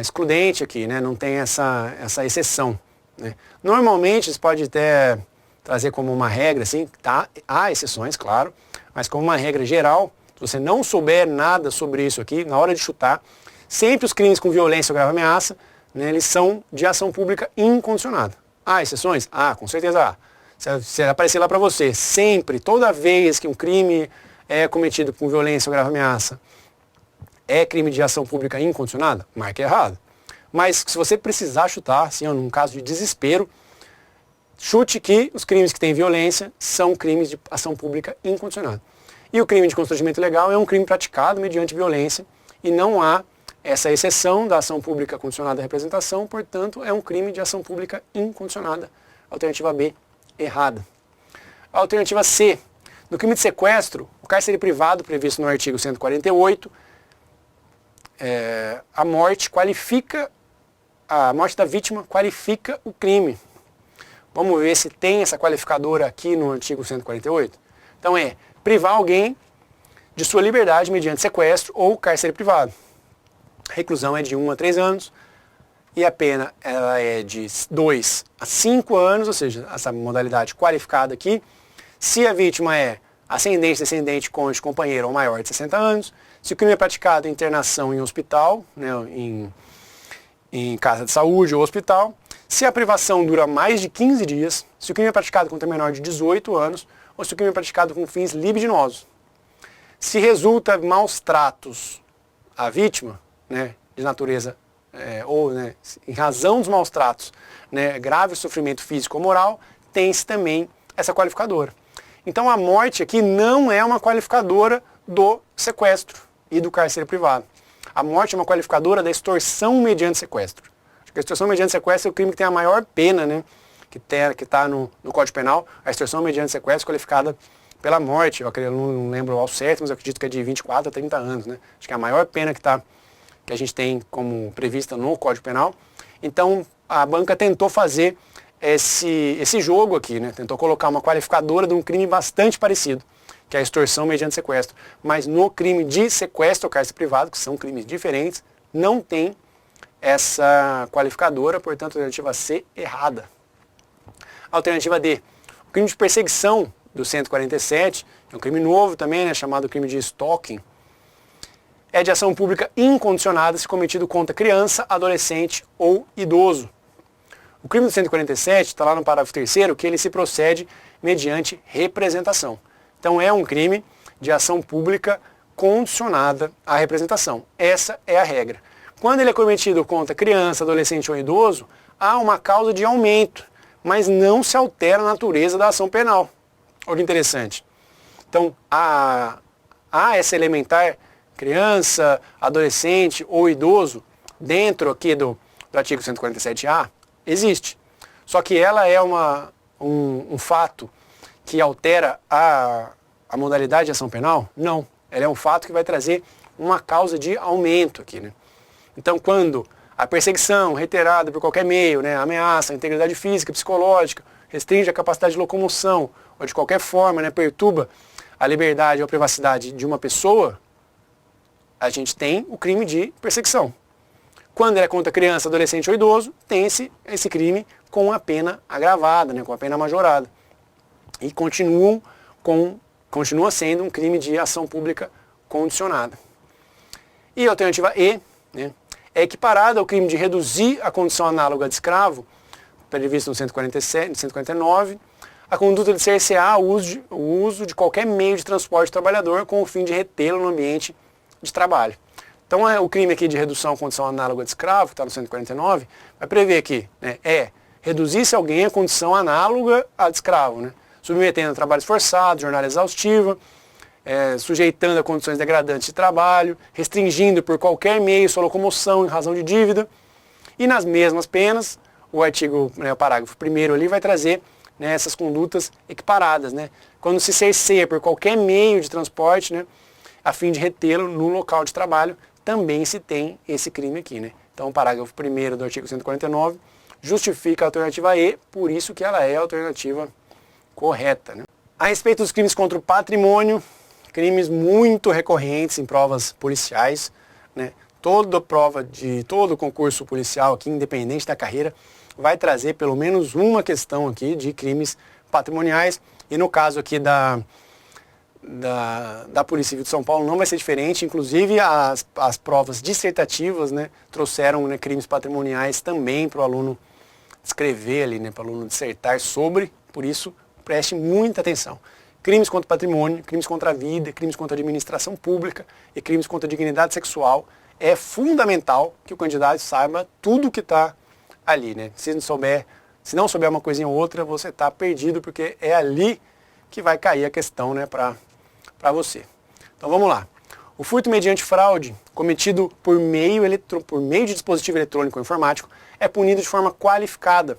excludente aqui, né? Não tem essa exceção, né? Normalmente, você pode até trazer como uma regra, assim, tá? Há exceções, claro, mas como uma regra geral, se você não souber nada sobre isso aqui, na hora de chutar, sempre os crimes com violência ou grave ameaça, né, eles são de ação pública incondicionada. Há exceções? Com certeza há. Se aparecer lá para você, sempre, toda vez que um crime é cometido com violência ou grave ameaça, é crime de ação pública incondicionada, marque errado. Mas se você precisar chutar, assim, num caso de desespero, chute que os crimes que têm violência são crimes de ação pública incondicionada. E o crime de constrangimento ilegal é um crime praticado mediante violência e não há essa exceção da ação pública condicionada à representação, portanto, é um crime de ação pública incondicionada. Alternativa B, errada. A alternativa C, no crime de sequestro, o cárcere privado previsto no artigo 148, a morte da vítima qualifica o crime. Vamos ver se tem essa qualificadora aqui no artigo 148. Então privar alguém de sua liberdade mediante sequestro ou cárcere privado. A reclusão é de 1 a 3 anos e a pena ela é de 2 a 5 anos, ou seja, essa modalidade qualificada aqui. Se a vítima é ascendente, descendente, cônjuge, companheiro ou maior de 60 anos, se o crime é praticado em internação em hospital, né, em casa de saúde ou hospital, se a privação dura mais de 15 dias, se o crime é praticado contra menor de 18 anos ou se o crime é praticado com fins libidinosos. Se resulta maus tratos à vítima, né, de natureza, ou né, em razão dos maus tratos, né, grave sofrimento físico ou moral, tem-se também essa qualificadora. Então a morte aqui não é uma qualificadora do sequestro e do cárcere privado. A morte é uma qualificadora da extorsão mediante sequestro. Acho que a extorsão mediante sequestro é o crime que tem a maior pena, né, que está no Código Penal. A extorsão mediante sequestro qualificada pela morte. Eu não lembro ao certo, mas eu acredito que é de 24 a 30 anos. Né? Acho que é a maior pena que a gente tem como prevista no Código Penal. Então a banca tentou fazer esse jogo aqui, né? Tentou colocar uma qualificadora de um crime bastante parecido, que é a extorsão mediante sequestro. Mas no crime de sequestro ou cárcere privado, que são crimes diferentes, não tem essa qualificadora, portanto a alternativa C errada. Alternativa D, o crime de perseguição do 147, é um crime novo também, né, chamado crime de stalking, é de ação pública incondicionada se cometido contra criança, adolescente ou idoso. O crime do 147 está lá no parágrafo 3º, que ele se procede mediante representação. Então é um crime de ação pública condicionada à representação. Essa é a regra. Quando ele é cometido contra criança, adolescente ou idoso, há uma causa de aumento, mas não se altera a natureza da ação penal. Olha que interessante. Então, há essa elementar criança, adolescente ou idoso dentro aqui do artigo 147A, existe. Só que ela é um fato que altera a modalidade de ação penal? Não. Ela é um fato que vai trazer uma causa de aumento aqui, né? Então, quando a perseguição reiterada por qualquer meio, né, ameaça a integridade física, psicológica, restringe a capacidade de locomoção, ou de qualquer forma, né, perturba a liberdade ou a privacidade de uma pessoa, a gente tem o crime de perseguição. Quando é contra criança, adolescente ou idoso, tem esse crime com a pena agravada, né, com a pena majorada. E continua sendo um crime de ação pública condicionada. E a alternativa E, né, é equiparada ao crime de reduzir a condição análoga de escravo, previsto no 147, no 149, a conduta de cercear o uso de qualquer meio de transporte do trabalhador com o fim de retê-lo no ambiente de trabalho. Então o crime aqui de redução à condição análoga de escravo, que está no 149, vai prever aqui, né, reduzir-se alguém à condição análoga à de escravo, né, submetendo a trabalho forçado, jornada exaustiva, sujeitando a condições degradantes de trabalho, restringindo por qualquer meio sua locomoção em razão de dívida. E nas mesmas penas, o artigo, né, o parágrafo 1º ali vai trazer, né, essas condutas equiparadas, né? Quando se cerceia por qualquer meio de transporte, né, a fim de retê-lo no local de trabalho, também se tem esse crime aqui, né? Então o parágrafo 1º do artigo 149 justifica a alternativa E, por isso que ela é a alternativa correta, né? A respeito dos crimes contra o patrimônio, crimes muito recorrentes em provas policiais, né? Toda prova de todo concurso policial aqui, independente da carreira, vai trazer pelo menos uma questão aqui de crimes patrimoniais. E no caso aqui da Polícia Civil de São Paulo não vai ser diferente. Inclusive as provas dissertativas, né, trouxeram, né, crimes patrimoniais também para o aluno escrever ali, né, para o aluno dissertar sobre. Por isso, preste muita atenção. Crimes contra o patrimônio, crimes contra a vida, crimes contra a administração pública e crimes contra a dignidade sexual. É fundamental que o candidato saiba tudo que está ali, né? Se não souber uma coisinha ou outra, você está perdido, porque é ali que vai cair a questão, né, para você. Então vamos lá. O furto mediante fraude cometido por meio de dispositivo eletrônico ou informático é punido de forma qualificada,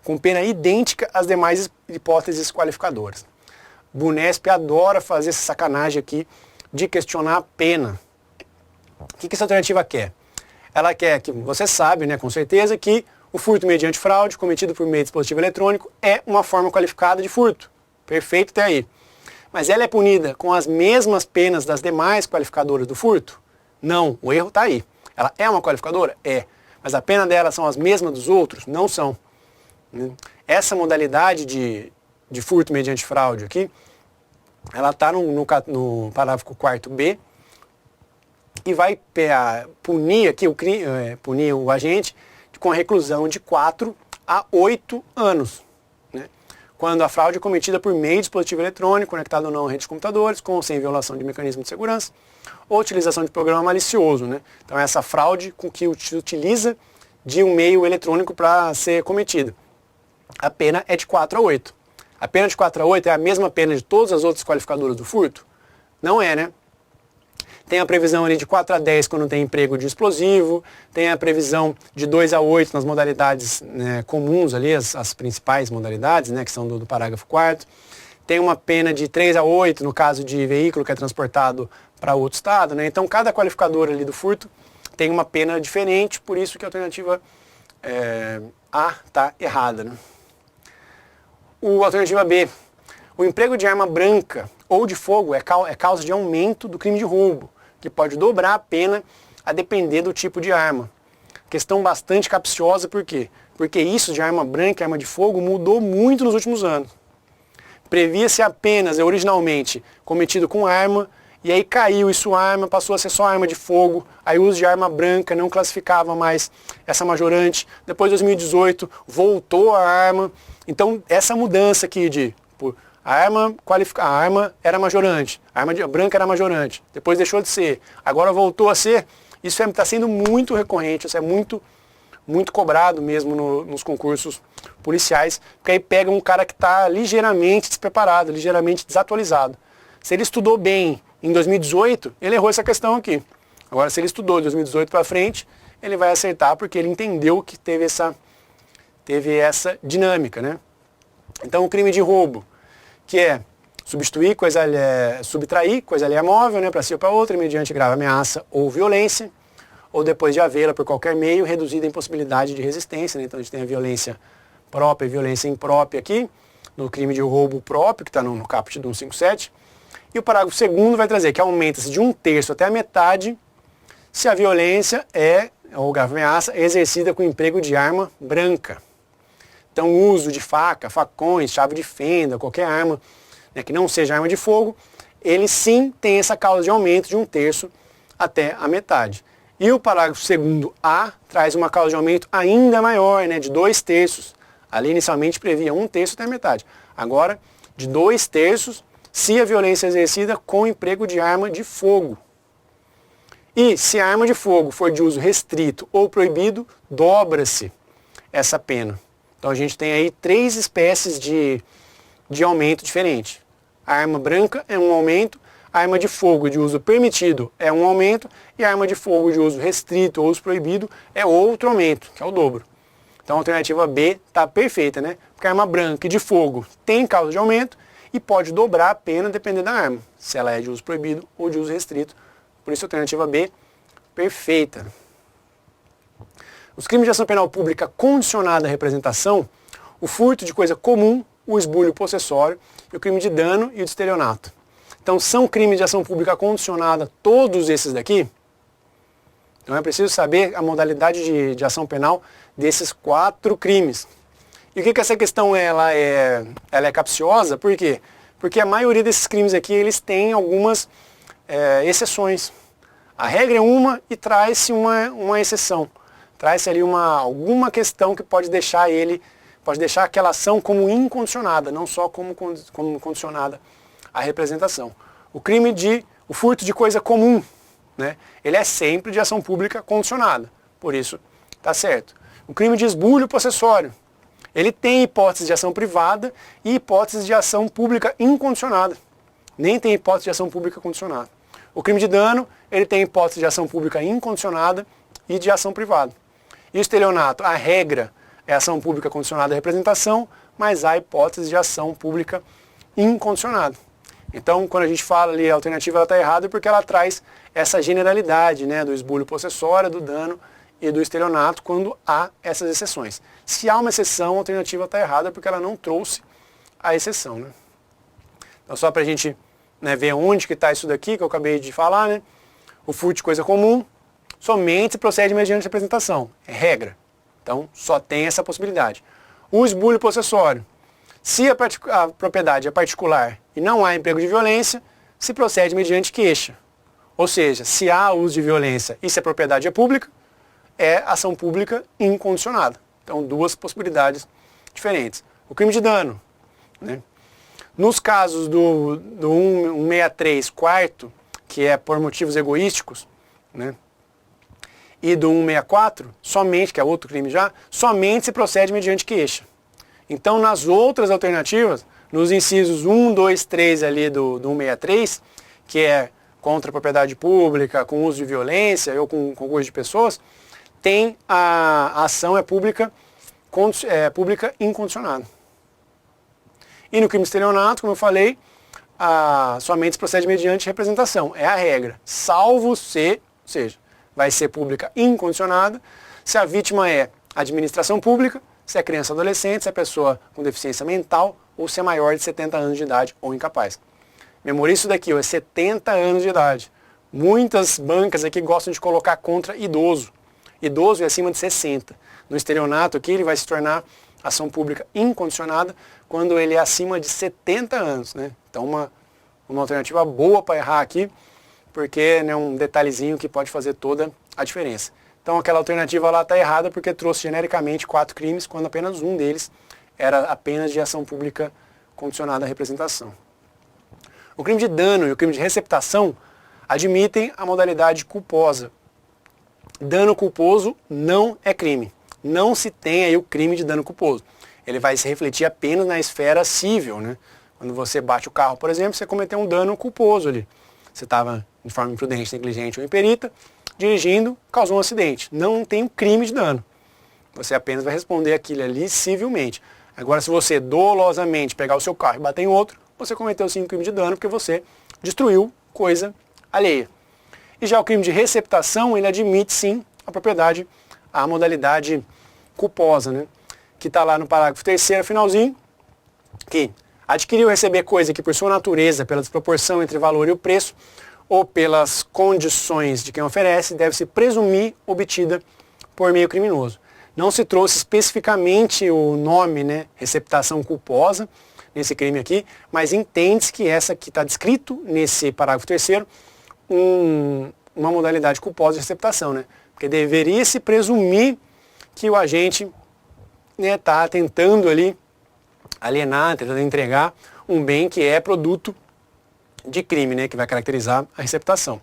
com pena idêntica às demais hipóteses qualificadoras. Bunesp adora fazer essa sacanagem aqui de questionar a pena. O que essa alternativa quer? Ela quer que você sabe, né, com certeza, que o furto mediante fraude cometido por meio de dispositivo eletrônico é uma forma qualificada de furto. Perfeito até aí. Mas ela é punida com as mesmas penas das demais qualificadoras do furto? Não, o erro está aí. Ela é uma qualificadora? É. Mas a pena dela são as mesmas dos outros? Não são. Essa modalidade de furto mediante fraude aqui, ela está no parágrafo 4º e vai punir aqui punir o agente com a reclusão de 4 a 8 anos. Né? Quando a fraude é cometida por meio de dispositivo eletrônico, conectado ou não à rede de computadores, com ou sem violação de mecanismo de segurança, ou utilização de programa malicioso. Né? Então é essa fraude com que utiliza de um meio eletrônico para ser cometida. A pena é de 4 a 8. A pena de 4 a 8 é a mesma pena de todas as outras qualificadoras do furto? Não é, né? Tem a previsão ali de 4 a 10 quando tem emprego de explosivo, tem a previsão de 2 a 8 nas modalidades, né, comuns ali, as principais modalidades, né, que são do parágrafo 4º. Tem uma pena de 3 a 8 no caso de veículo que é transportado para outro estado, né? Então cada qualificador ali do furto tem uma pena diferente, por isso que a alternativa A está errada, né? A alternativa B, o emprego de arma branca ou de fogo é causa de aumento do crime de roubo, que pode dobrar a pena a depender do tipo de arma. Questão bastante capciosa, por quê? Porque isso de arma branca e arma de fogo mudou muito nos últimos anos. Previa-se apenas, originalmente, cometido com arma, e aí caiu isso arma, passou a ser só arma de fogo, aí o uso de arma branca não classificava mais essa majorante, depois de 2018 voltou a arma. Então essa mudança aqui a arma era majorante, a arma branca era majorante, depois deixou de ser, agora voltou a ser, isso está sendo muito recorrente, isso é muito cobrado mesmo nos concursos policiais, porque aí pega um cara que está ligeiramente despreparado, ligeiramente desatualizado. Se ele estudou bem em 2018, ele errou essa questão aqui. Agora, se ele estudou de 2018 para frente, ele vai acertar porque ele entendeu que teve essa dinâmica, né? Então, o crime de roubo, que é subtrair coisa alheia móvel, né, para si ou para outra, mediante grave ameaça ou violência, ou depois de havê-la por qualquer meio, reduzida a impossibilidade de resistência. Né? Então, a gente tem a violência própria e violência imprópria aqui, no crime de roubo próprio, que está no caput do 157. E o parágrafo 2º vai trazer que aumenta-se de 1/3 até a metade se a violência ou grave ameaça é exercida com emprego de arma branca. Então, o uso de faca, facões, chave de fenda, qualquer arma, né, que não seja arma de fogo, ele sim tem essa causa de aumento de 1/3 até a metade. E o parágrafo 2º-A traz uma causa de aumento ainda maior, né, de 2/3. Ali inicialmente previa 1/3 até a metade. Agora, de 2/3 se a violência é exercida com emprego de arma de fogo. E se a arma de fogo for de uso restrito ou proibido, dobra-se essa pena. Então a gente tem aí 3 espécies de aumento diferente. A arma branca é um aumento, a arma de fogo de uso permitido é um aumento e a arma de fogo de uso restrito ou uso proibido é outro aumento, que é o dobro. Então a alternativa B está perfeita, né? Porque a arma branca e de fogo tem causa de aumento e pode dobrar a pena dependendo da arma, se ela é de uso proibido ou de uso restrito. Por isso a alternativa B, perfeita. Os crimes de ação penal pública condicionada à representação, o furto de coisa comum, o esbulho possessório e o crime de dano e o de estelionato. Então são crimes de ação pública condicionada todos esses daqui? Então é preciso saber a modalidade de ação penal desses 4 crimes. E o que essa questão ela é capciosa? Por quê? Porque a maioria desses crimes aqui eles têm algumas exceções. A regra é uma e traz-se uma exceção. Traz-se ali alguma questão que pode deixar aquela ação como incondicionada, não só como condicionada à representação. O furto de coisa comum, né? Ele é sempre de ação pública condicionada. Por isso, está certo. O crime de esbulho possessório, ele tem hipótese de ação privada e hipótese de ação pública incondicionada. Nem tem hipótese de ação pública condicionada. O crime de dano, ele tem hipótese de ação pública incondicionada e de ação privada. E o estelionato, a regra é ação pública condicionada à representação, mas há hipótese de ação pública incondicionada. Então, quando a gente fala ali a alternativa está errada porque ela traz essa generalidade, né, do esbulho possessório, do dano e do estelionato quando há essas exceções. Se há uma exceção, a alternativa está errada porque ela não trouxe a exceção, né? Então, só para a gente, né, ver onde que está isso daqui, que eu acabei de falar, né? O furto de coisa comum somente se procede mediante apresentação, é regra. Então, só tem essa possibilidade. O esbulho possessório. Se a propriedade é particular e não há emprego de violência, se procede mediante queixa. Ou seja, se há uso de violência e se a propriedade é pública, é ação pública incondicionada. Então, duas possibilidades diferentes. O crime de dano, né? Nos casos do 163, quarto, que é por motivos egoísticos, né? E do 164, somente, que é outro crime já, somente se procede mediante queixa. Então, nas outras alternativas, nos incisos 1, 2, 3 ali do 163, que é contra a propriedade pública, com uso de violência ou com concurso de pessoas, tem a ação é pública incondicionada. E no crime de estelionato, como eu falei, somente se procede mediante representação. É a regra. Salvo se, ou seja, vai ser pública incondicionada, se a vítima é administração pública, se é criança ou adolescente, se é pessoa com deficiência mental ou se é maior de 70 anos de idade ou incapaz. Memorize isso daqui, é 70 anos de idade. Muitas bancas aqui gostam de colocar contra idoso. Idoso é acima de 60. No estelionato aqui ele vai se tornar ação pública incondicionada quando ele é acima de 70 anos, né? Então uma alternativa boa para errar aqui, porque é um detalhezinho que pode fazer toda a diferença. Então aquela alternativa lá está errada porque trouxe genericamente 4 crimes, quando apenas um deles era apenas de ação pública condicionada à representação. O crime de dano e o crime de receptação admitem a modalidade culposa. Dano culposo não é crime. Não se tem aí o crime de dano culposo. Ele vai se refletir apenas na esfera civil, né? Quando você bate o carro, por exemplo, você cometeu um dano culposo ali. Você estava de forma imprudente, negligente ou imperita, dirigindo, causou um acidente. Não tem um crime de dano. Você apenas vai responder aquilo ali civilmente. Agora, se você dolosamente pegar o seu carro e bater em outro, você cometeu sim um crime de dano porque você destruiu coisa alheia. E já o crime de receptação, ele admite sim a propriedade, a modalidade culposa, né? Que está lá no parágrafo 3º, finalzinho, que adquirir ou receber coisa que por sua natureza, pela desproporção entre valor e o preço, ou pelas condições de quem oferece, deve-se presumir obtida por meio criminoso. Não se trouxe especificamente o nome, né, receptação culposa, nesse crime aqui, mas entende-se que essa que está descrito nesse parágrafo 3º, uma modalidade culposa de receptação, né? Porque deveria se presumir que o agente está tentando ali alienar, tentando entregar um bem que é produto de crime, né? Que vai caracterizar a receptação.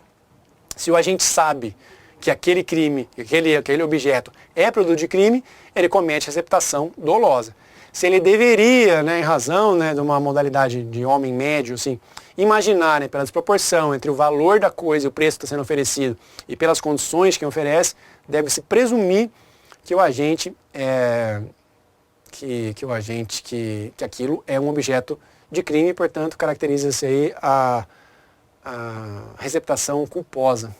Se o agente sabe que aquele crime, aquele objeto é produto de crime, ele comete receptação dolosa. Se ele deveria, né, em razão, né, de uma modalidade de homem médio, assim, imaginar, né, pela desproporção entre o valor da coisa e o preço que está sendo oferecido e pelas condições de quem oferece, deve-se presumir que o agente que aquilo é um objeto de crime e, portanto, caracteriza-se aí a receptação culposa.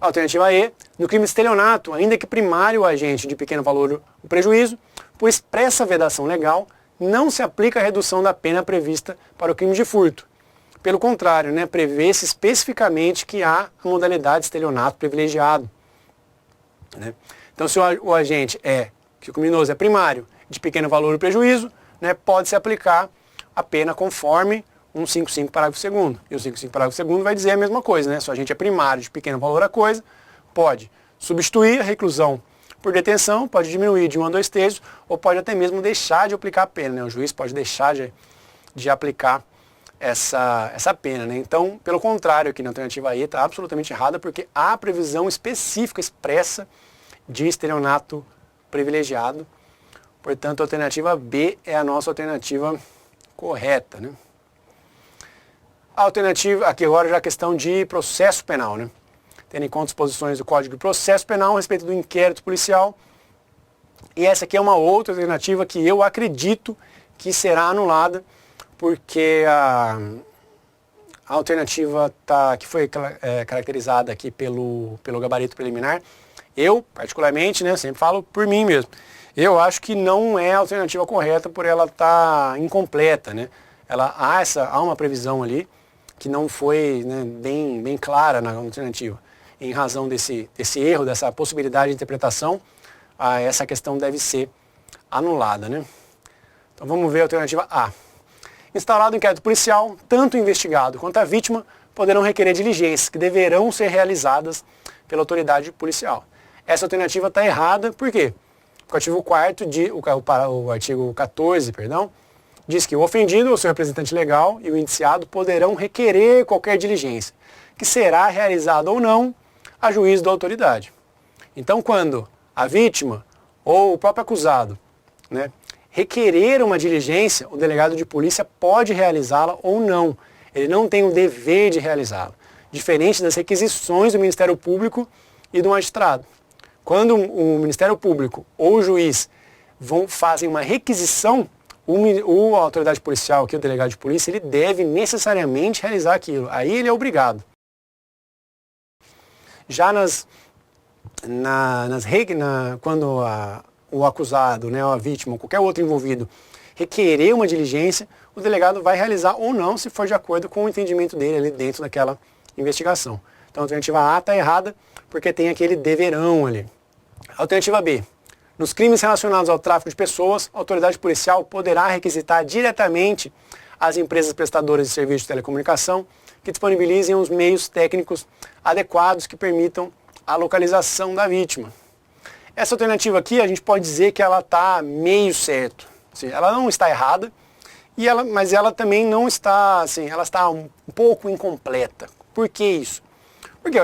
Alternativa E, no crime de estelionato, ainda que primário o agente de pequeno valor o prejuízo, por expressa vedação legal, não se aplica a redução da pena prevista para o crime de furto. Pelo contrário, né, prevê-se especificamente que há a modalidade de estelionato privilegiado. Né? Então, se o agente que o criminoso é primário, de pequeno valor o prejuízo, né, pode-se aplicar a pena conforme 155 parágrafo 2º. E o 155 parágrafo 2º vai dizer a mesma coisa, né? Se o agente é primário, de pequeno valor a coisa, pode substituir a reclusão por detenção, pode diminuir de 1 a 2 terços, ou pode até mesmo deixar de aplicar a pena, né? O juiz pode deixar de aplicar essa pena, né? Então, pelo contrário, aqui na alternativa E está absolutamente errada, porque há previsão específica, expressa, de estelionato privilegiado. Portanto, a alternativa B é a nossa alternativa correta, né? A alternativa, aqui agora já a questão de processo penal, né? Tendo em conta as disposições do Código de Processo Penal a respeito do inquérito policial. E essa aqui é uma outra alternativa que eu acredito que será anulada, porque a alternativa que foi caracterizada aqui pelo gabarito preliminar, eu, particularmente, né, sempre falo por mim mesmo, eu acho que não é a alternativa correta por ela estar incompleta, né? Há uma previsão ali que não foi, né, bem clara na alternativa. Em razão desse erro, dessa possibilidade de interpretação, essa questão deve ser anulada, né? Então vamos ver a alternativa A. Instaurado o inquérito policial, tanto o investigado quanto a vítima poderão requerer diligências que deverão ser realizadas pela autoridade policial. Essa alternativa está errada, por quê? Porque o artigo 14, diz que o ofendido ou seu representante legal e o indiciado poderão requerer qualquer diligência, que será realizada ou não a juízo da autoridade. Então, quando a vítima ou o próprio acusado, né, requerer uma diligência, o delegado de polícia pode realizá-la ou não. Ele não tem o dever de realizá-la, diferente das requisições do Ministério Público e do magistrado. Quando o Ministério Público ou o juiz fazem uma requisição, a autoridade policial, aqui o delegado de polícia, ele deve necessariamente realizar aquilo. Aí ele é obrigado. Já quando o acusado, né, a vítima, ou qualquer outro envolvido, requerer uma diligência, o delegado vai realizar ou não, se for de acordo com o entendimento dele ali dentro daquela investigação. Então a alternativa A está errada, porque tem aquele deverão ali. Alternativa B. Nos crimes relacionados ao tráfico de pessoas, a autoridade policial poderá requisitar diretamente às empresas prestadoras de serviços de telecomunicação que disponibilizem os meios técnicos adequados que permitam a localização da vítima. Essa alternativa aqui, a gente pode dizer que ela está meio certo. Assim, ela não está errada, mas ela também não está, assim, ela está um pouco incompleta. Por que isso? Porque o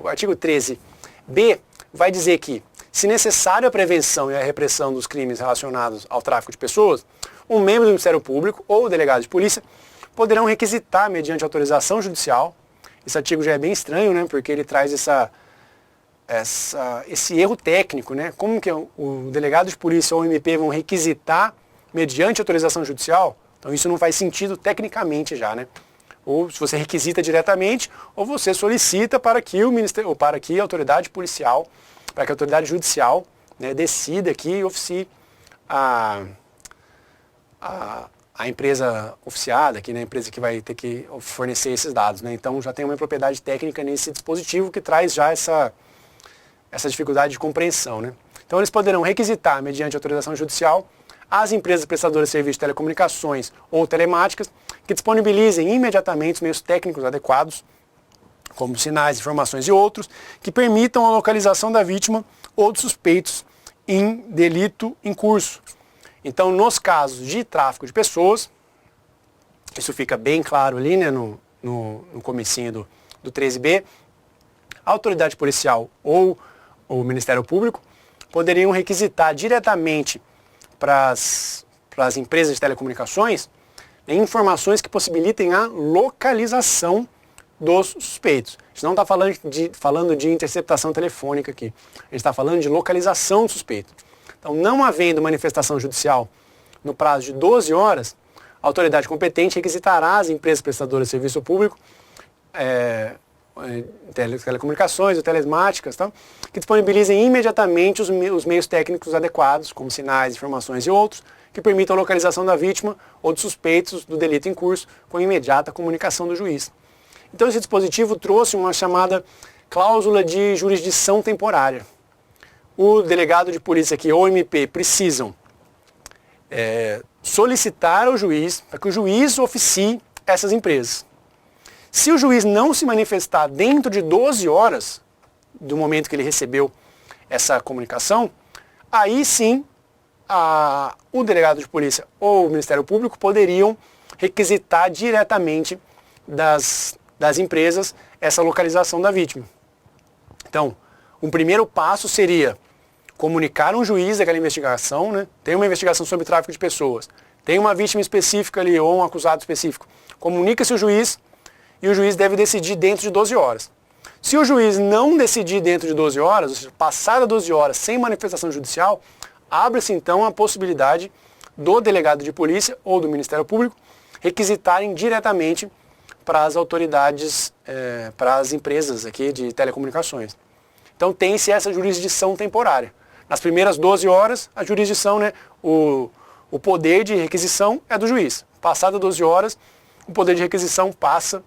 artigo 13b vai dizer que, se necessário a prevenção e a repressão dos crimes relacionados ao tráfico de pessoas, um membro do Ministério Público ou o delegado de polícia poderão requisitar, mediante autorização judicial. Esse artigo já é bem estranho, né, porque ele traz esse erro técnico, né? Como que o delegado de polícia ou o MP vão requisitar mediante autorização judicial? Então isso não faz sentido tecnicamente já, né? Ou se você requisita diretamente, ou você solicita para que a autoridade policial, para que a autoridade judicial, né, decida aqui e oficie a empresa oficiada, aqui, né, a empresa que vai ter que fornecer esses dados, né? Então já tem uma propriedade técnica nesse dispositivo que traz já essa dificuldade de compreensão, né? Então eles poderão requisitar, mediante autorização judicial, às empresas prestadoras de serviços de telecomunicações ou telemáticas que disponibilizem imediatamente os meios técnicos adequados, como sinais, informações e outros, que permitam a localização da vítima ou dos suspeitos em delito em curso. Então, nos casos de tráfico de pessoas, isso fica bem claro ali, né, no comecinho do 13b, a autoridade policial ou o Ministério Público poderiam requisitar diretamente para as empresas de telecomunicações informações que possibilitem a localização dos suspeitos. A gente não está falando de interceptação telefônica aqui. A gente está falando de localização do suspeito. Então, não havendo manifestação judicial no prazo de 12 horas, a autoridade competente requisitará às empresas prestadoras de serviço público, telecomunicações ou telemáticas, tá, que disponibilizem imediatamente os meios técnicos adequados, como sinais, informações e outros, que permitam a localização da vítima ou dos suspeitos do delito em curso com imediata comunicação do juiz. Então esse dispositivo trouxe uma chamada cláusula de jurisdição temporária. O delegado de polícia aqui, ou o MP, precisam solicitar ao juiz para que o juiz oficie essas empresas. Se o juiz não se manifestar dentro de 12 horas do momento que ele recebeu essa comunicação, aí sim o delegado de polícia ou o Ministério Público poderiam requisitar diretamente das empresas essa localização da vítima. Então, um primeiro passo seria comunicar um juiz daquela investigação, né? Tem uma investigação sobre tráfico de pessoas, tem uma vítima específica ali ou um acusado específico. Comunica-se ao juiz e o juiz deve decidir dentro de 12 horas. Se o juiz não decidir dentro de 12 horas, ou seja, passada 12 horas sem manifestação judicial, abre-se então a possibilidade do delegado de polícia ou do Ministério Público requisitarem diretamente para as autoridades, para as empresas aqui de telecomunicações. Então tem-se essa jurisdição temporária. Nas primeiras 12 horas, a jurisdição, né, o poder de requisição é do juiz. Passadas 12 horas, o poder de requisição passa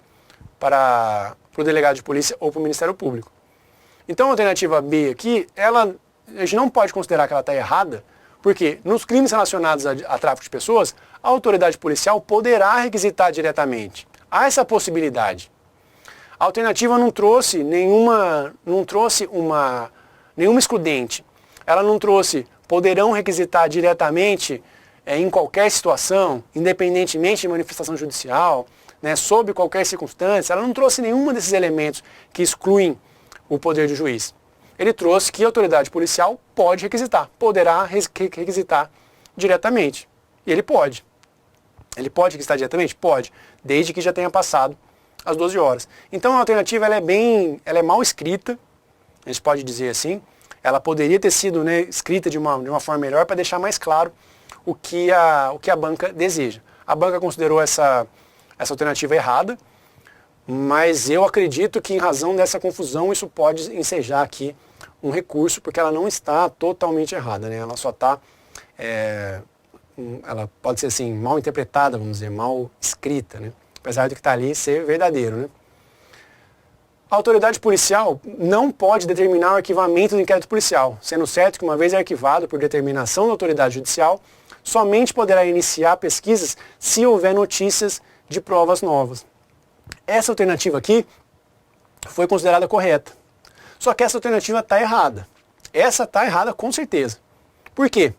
para o delegado de polícia ou para o Ministério Público. Então a alternativa B aqui, a gente não pode considerar que ela está errada, porque nos crimes relacionados a tráfico de pessoas, a autoridade policial poderá requisitar diretamente. Há essa possibilidade. A alternativa não trouxe nenhuma excludente. Ela não trouxe poderão requisitar diretamente em qualquer situação, independentemente de manifestação judicial, né, sob qualquer circunstância. Ela não trouxe nenhum desses elementos que excluem o poder do juiz. Ele trouxe que a autoridade policial pode requisitar, poderá requisitar diretamente. E ele pode. Ele pode requisitar diretamente? Pode, desde que já tenha passado as 12 horas. Então a alternativa ela é mal escrita, a gente pode dizer assim. Ela poderia ter sido, né, escrita de uma forma melhor para deixar mais claro o que a banca deseja. A banca considerou essa alternativa errada, mas eu acredito que em razão dessa confusão isso pode ensejar aqui um recurso, porque ela não está totalmente errada, né? Ela só está, ela pode ser assim, mal interpretada, vamos dizer, mal escrita, né? Apesar do que está ali ser verdadeiro, né? A autoridade policial não pode determinar o arquivamento do inquérito policial, sendo certo que uma vez arquivado por determinação da autoridade judicial, somente poderá iniciar pesquisas se houver notícias de provas novas. Essa alternativa aqui foi considerada correta. Só que essa alternativa está errada. Essa está errada com certeza. Por quê?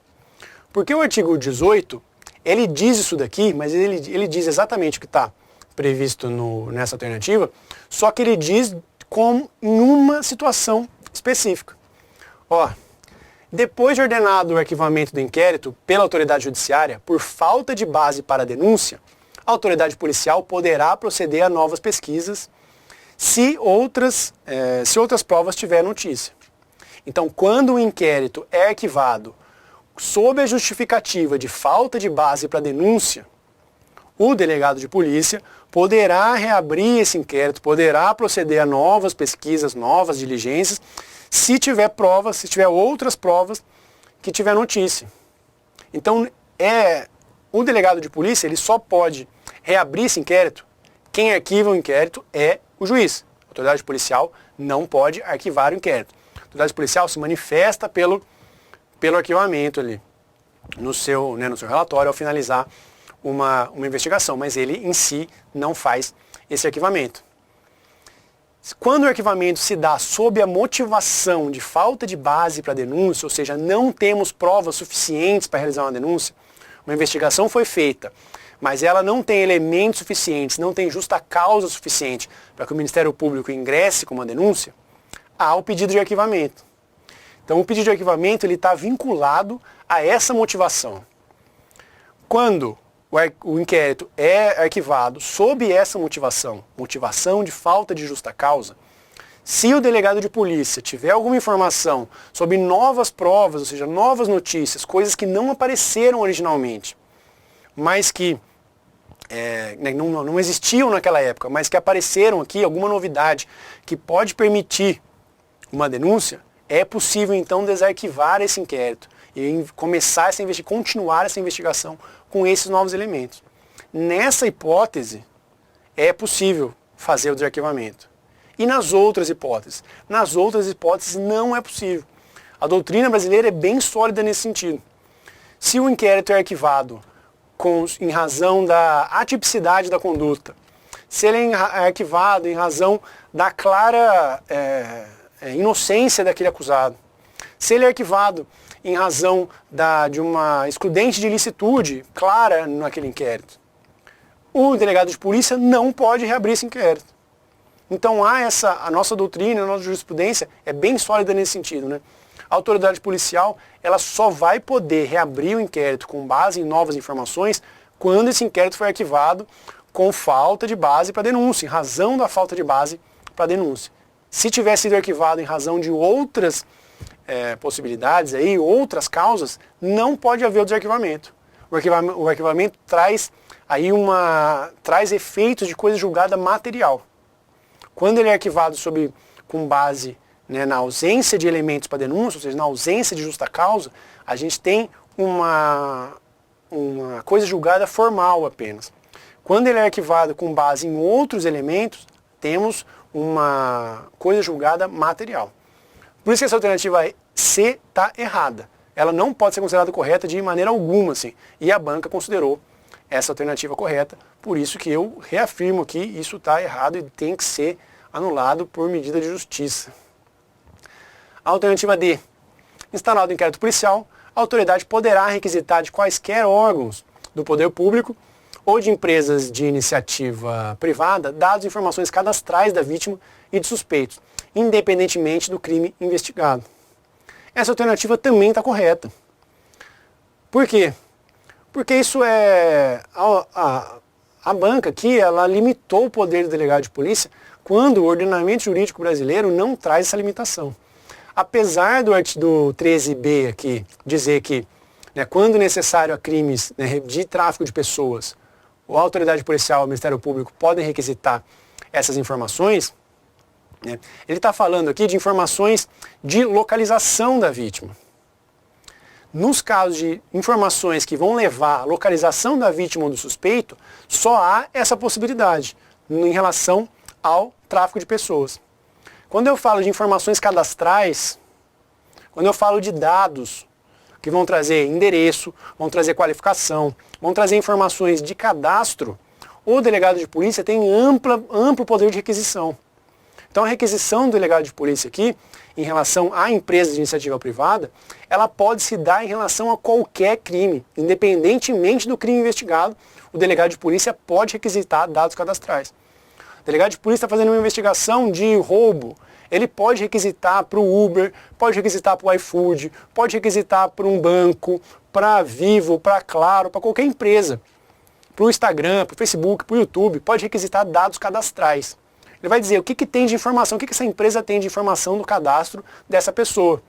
Porque o artigo 18, ele diz isso daqui, mas ele diz exatamente o que está previsto nessa alternativa, só que ele diz como em uma situação específica. Ó, depois de ordenado o arquivamento do inquérito pela autoridade judiciária por falta de base para a denúncia, a autoridade policial poderá proceder a novas pesquisas se outras provas tiver notícia. Então, quando o inquérito é arquivado sob a justificativa de falta de base para a denúncia, o delegado de polícia poderá reabrir esse inquérito, poderá proceder a novas pesquisas, novas diligências, se tiver provas, se tiver outras provas que tiver notícia. Então, o delegado de polícia ele só pode reabrir esse inquérito, quem arquiva o inquérito é o juiz. A autoridade policial não pode arquivar o inquérito. A autoridade policial se manifesta pelo arquivamento ali, no seu relatório ao finalizar uma investigação, mas ele em si não faz esse arquivamento. Quando o arquivamento se dá sob a motivação de falta de base para a denúncia, ou seja, não temos provas suficientes para realizar uma denúncia, uma investigação foi feita, mas ela não tem elementos suficientes, não tem justa causa suficiente para que o Ministério Público ingresse com uma denúncia, há o pedido de arquivamento. Então o pedido de arquivamento está vinculado a essa motivação. Quando o inquérito é arquivado sob essa motivação de falta de justa causa, se o delegado de polícia tiver alguma informação sobre novas provas, ou seja, novas notícias, coisas que não apareceram originalmente, mas que não existiam naquela época, mas que apareceram aqui, alguma novidade que pode permitir uma denúncia, é possível então desarquivar esse inquérito e continuar essa investigação com esses novos elementos. Nessa hipótese, é possível fazer o desarquivamento. E nas outras hipóteses? Nas outras hipóteses não é possível. A doutrina brasileira é bem sólida nesse sentido. Se o inquérito é arquivado em razão da atipicidade da conduta, se ele é arquivado em razão da clara inocência daquele acusado, se ele é arquivado em razão de uma excludente de ilicitude clara naquele inquérito, o delegado de polícia não pode reabrir esse inquérito. Então a nossa doutrina, a nossa jurisprudência é bem sólida nesse sentido, né? A autoridade policial ela só vai poder reabrir o inquérito com base em novas informações quando esse inquérito foi arquivado com falta de base para denúncia, em razão da falta de base para denúncia. Se tiver sido arquivado em razão de outras possibilidades, outras causas, não pode haver o desarquivamento. O arquivamento traz efeitos de coisa julgada material. Quando ele é arquivado com base na ausência de elementos para denúncia, ou seja, na ausência de justa causa, a gente tem uma coisa julgada formal apenas. Quando ele é arquivado com base em outros elementos, temos uma coisa julgada material. Por isso que essa alternativa C está errada. Ela não pode ser considerada correta de maneira alguma, assim. E a banca considerou essa alternativa correta, por isso que eu reafirmo aqui, isso está errado e tem que ser anulado por medida de justiça. A alternativa D. Instalado o inquérito policial, a autoridade poderá requisitar de quaisquer órgãos do poder público ou de empresas de iniciativa privada dados e informações cadastrais da vítima e de suspeitos, independentemente do crime investigado. Essa alternativa também está correta. Por quê? Porque isso é... A banca aqui, ela limitou o poder do delegado de polícia quando o ordenamento jurídico brasileiro não traz essa limitação. Apesar do 13b aqui dizer que, né, quando necessário a crimes, né, de tráfico de pessoas, a autoridade policial e o Ministério Público podem requisitar essas informações, né, ele está falando aqui de informações de localização da vítima. Nos casos de informações que vão levar à localização da vítima ou do suspeito, só há essa possibilidade em relação ao tráfico de pessoas. Quando eu falo de informações cadastrais, quando eu falo de dados que vão trazer endereço, vão trazer qualificação, vão trazer informações de cadastro, o delegado de polícia tem amplo poder de requisição. Então a requisição do delegado de polícia aqui, em relação à empresa de iniciativa privada, ela pode se dar em relação a qualquer crime, independentemente do crime investigado, o delegado de polícia pode requisitar dados cadastrais. O delegado de polícia está fazendo uma investigação de roubo, ele pode requisitar para o Uber, pode requisitar para o iFood, pode requisitar para um banco, para a Vivo, para a Claro, para qualquer empresa, para o Instagram, para o Facebook, para o YouTube, pode requisitar dados cadastrais. Ele vai dizer o que tem de informação, o que essa empresa tem de informação do cadastro dessa pessoa.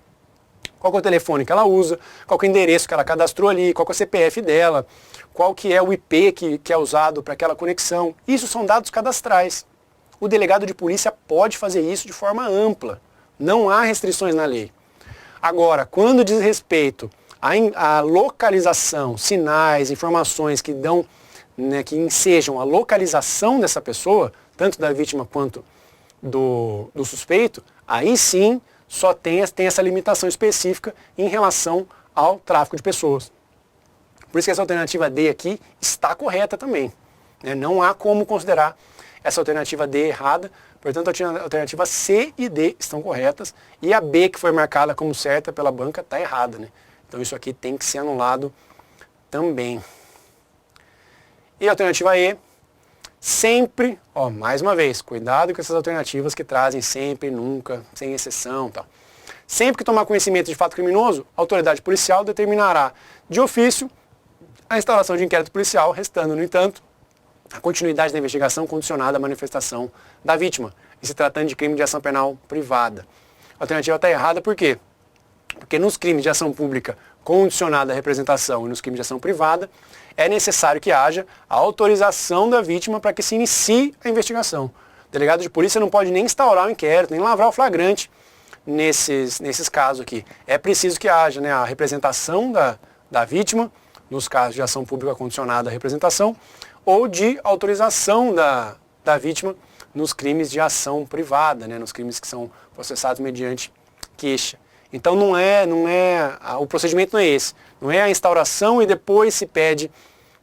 Qual que é o telefone que ela usa, qual que é o endereço que ela cadastrou ali, qual que é o CPF dela, qual que é o IP que é usado para aquela conexão. Isso são dados cadastrais. O delegado de polícia pode fazer isso de forma ampla. Não há restrições na lei. Agora, quando diz respeito à localização, sinais, informações que dão, né, que ensejam a localização dessa pessoa, tanto da vítima quanto do suspeito, aí sim só tem essa limitação específica em relação ao tráfico de pessoas. Por isso que essa alternativa D aqui está correta também, né? Não há como considerar essa alternativa D errada, portanto a alternativa C e D estão corretas e a B, que foi marcada como certa pela banca, está errada, né? Então isso aqui tem que ser anulado também. E a alternativa E, sempre, ó, mais uma vez, cuidado com essas alternativas que trazem sempre, nunca, sem exceção, tal. Sempre que tomar conhecimento de fato criminoso, a autoridade policial determinará de ofício a instalação de inquérito policial, restando, no entanto, a continuidade da investigação condicionada à manifestação da vítima, e se tratando de crime de ação penal privada. A alternativa está errada por quê? Porque nos crimes de ação pública condicionada à representação e nos crimes de ação privada, é necessário que haja a autorização da vítima para que se inicie a investigação. O delegado de polícia não pode nem instaurar o inquérito, nem lavrar o flagrante nesses casos aqui. É preciso que haja, né, a representação da vítima, nos casos de ação pública condicionada à representação, ou de autorização da vítima nos crimes de ação privada, né, nos crimes que são processados mediante queixa. Então o procedimento não é esse. Não é a instauração e depois se pede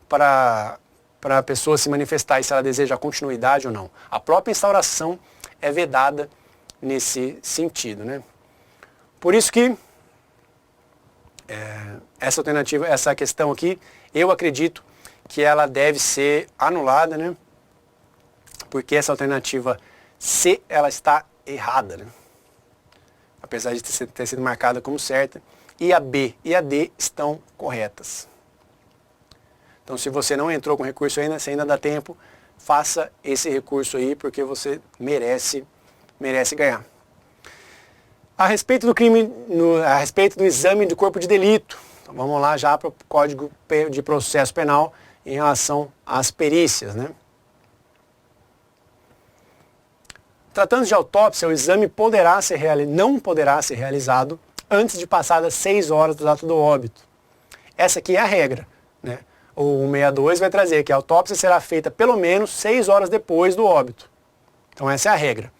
para a pessoa se manifestar e se ela deseja a continuidade ou não. A própria instauração é vedada nesse sentido, né? Por isso que essa alternativa, essa questão aqui, eu acredito que ela deve ser anulada, né? Porque essa alternativa C, ela está errada, né? Apesar de ter sido marcada como certa, e a B e a D estão corretas. Então, se você não entrou com recurso ainda, se ainda dá tempo, faça esse recurso aí, porque você merece ganhar. A respeito do crime, a respeito do exame de corpo de delito, então vamos lá já para o Código de Processo Penal em relação às perícias, né? Tratando de autópsia, o exame não poderá ser realizado antes de passadas 6 horas do data do óbito. Essa aqui é a regra. né? O 162 vai trazer que a autópsia será feita pelo menos 6 horas depois do óbito. Então essa é a regra.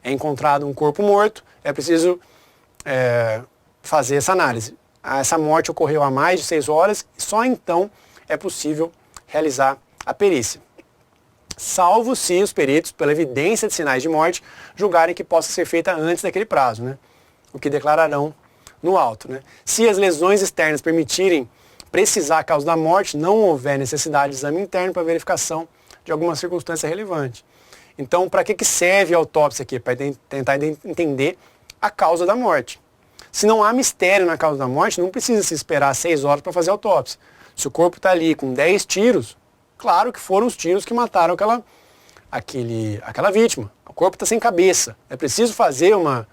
É encontrado um corpo morto, é preciso fazer essa análise. Essa morte ocorreu há mais de 6 horas, e só então é possível realizar a perícia. Salvo se os peritos, pela evidência de sinais de morte, julgarem que possa ser feita antes daquele prazo, né? O que declararão no auto, né? Se as lesões externas permitirem precisar a causa da morte, não houver necessidade de exame interno para verificação de alguma circunstância relevante. Então, para que serve a autópsia aqui? Para tentar entender a causa da morte. Se não há mistério na causa da morte, não precisa se esperar 6 horas para fazer a autópsia. Se o corpo está ali com 10 tiros, claro que foram os tiros que mataram aquela vítima. O corpo está sem cabeça. É preciso fazer uma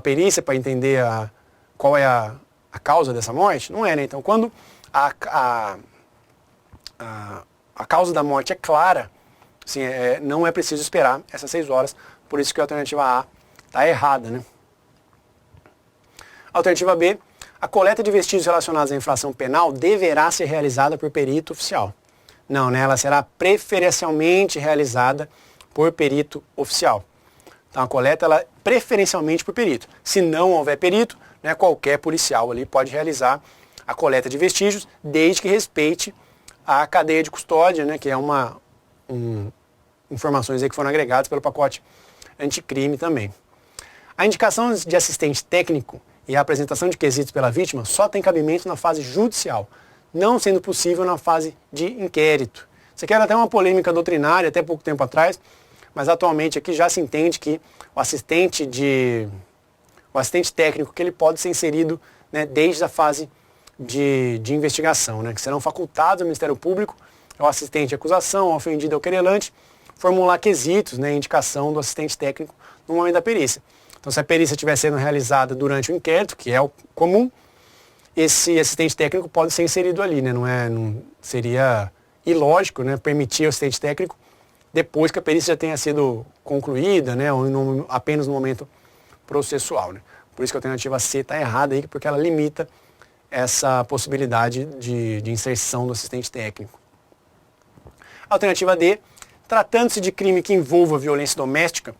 perícia para entender qual é a causa dessa morte? Não é, né? Então, quando a causa da morte é clara, assim, não é preciso esperar essas 6 horas. Por isso que a alternativa A está errada, né? Alternativa B, a coleta de vestígios relacionados à infração penal deverá ser realizada por perito oficial. Não, né? Ela será preferencialmente realizada por perito oficial. Então a coleta ela é preferencialmente por perito. Se não houver perito, né, qualquer policial ali pode realizar a coleta de vestígios, desde que respeite a cadeia de custódia, né, que é informações aí que foram agregadas pelo pacote anticrime também. A indicação de assistente técnico e a apresentação de quesitos pela vítima só tem cabimento na fase judicial, não sendo possível na fase de inquérito. Isso aqui era até uma polêmica doutrinária até pouco tempo atrás, mas atualmente aqui já se entende que o assistente técnico que ele pode ser inserido, né, desde a fase de investigação, né, que serão facultados ao Ministério Público, ao assistente de acusação, ao ofendido, ao querelante, formular quesitos, né, indicação do assistente técnico no momento da perícia. Então, se a perícia estiver sendo realizada durante o inquérito, que é o comum, esse assistente técnico pode ser inserido ali, né? Não seria ilógico, né, permitir o assistente técnico depois que a perícia já tenha sido concluída, né, ou apenas no momento processual, né? Por isso que a alternativa C está errada aí, porque ela limita essa possibilidade de inserção do assistente técnico. Alternativa D, tratando-se de crime que envolva violência doméstica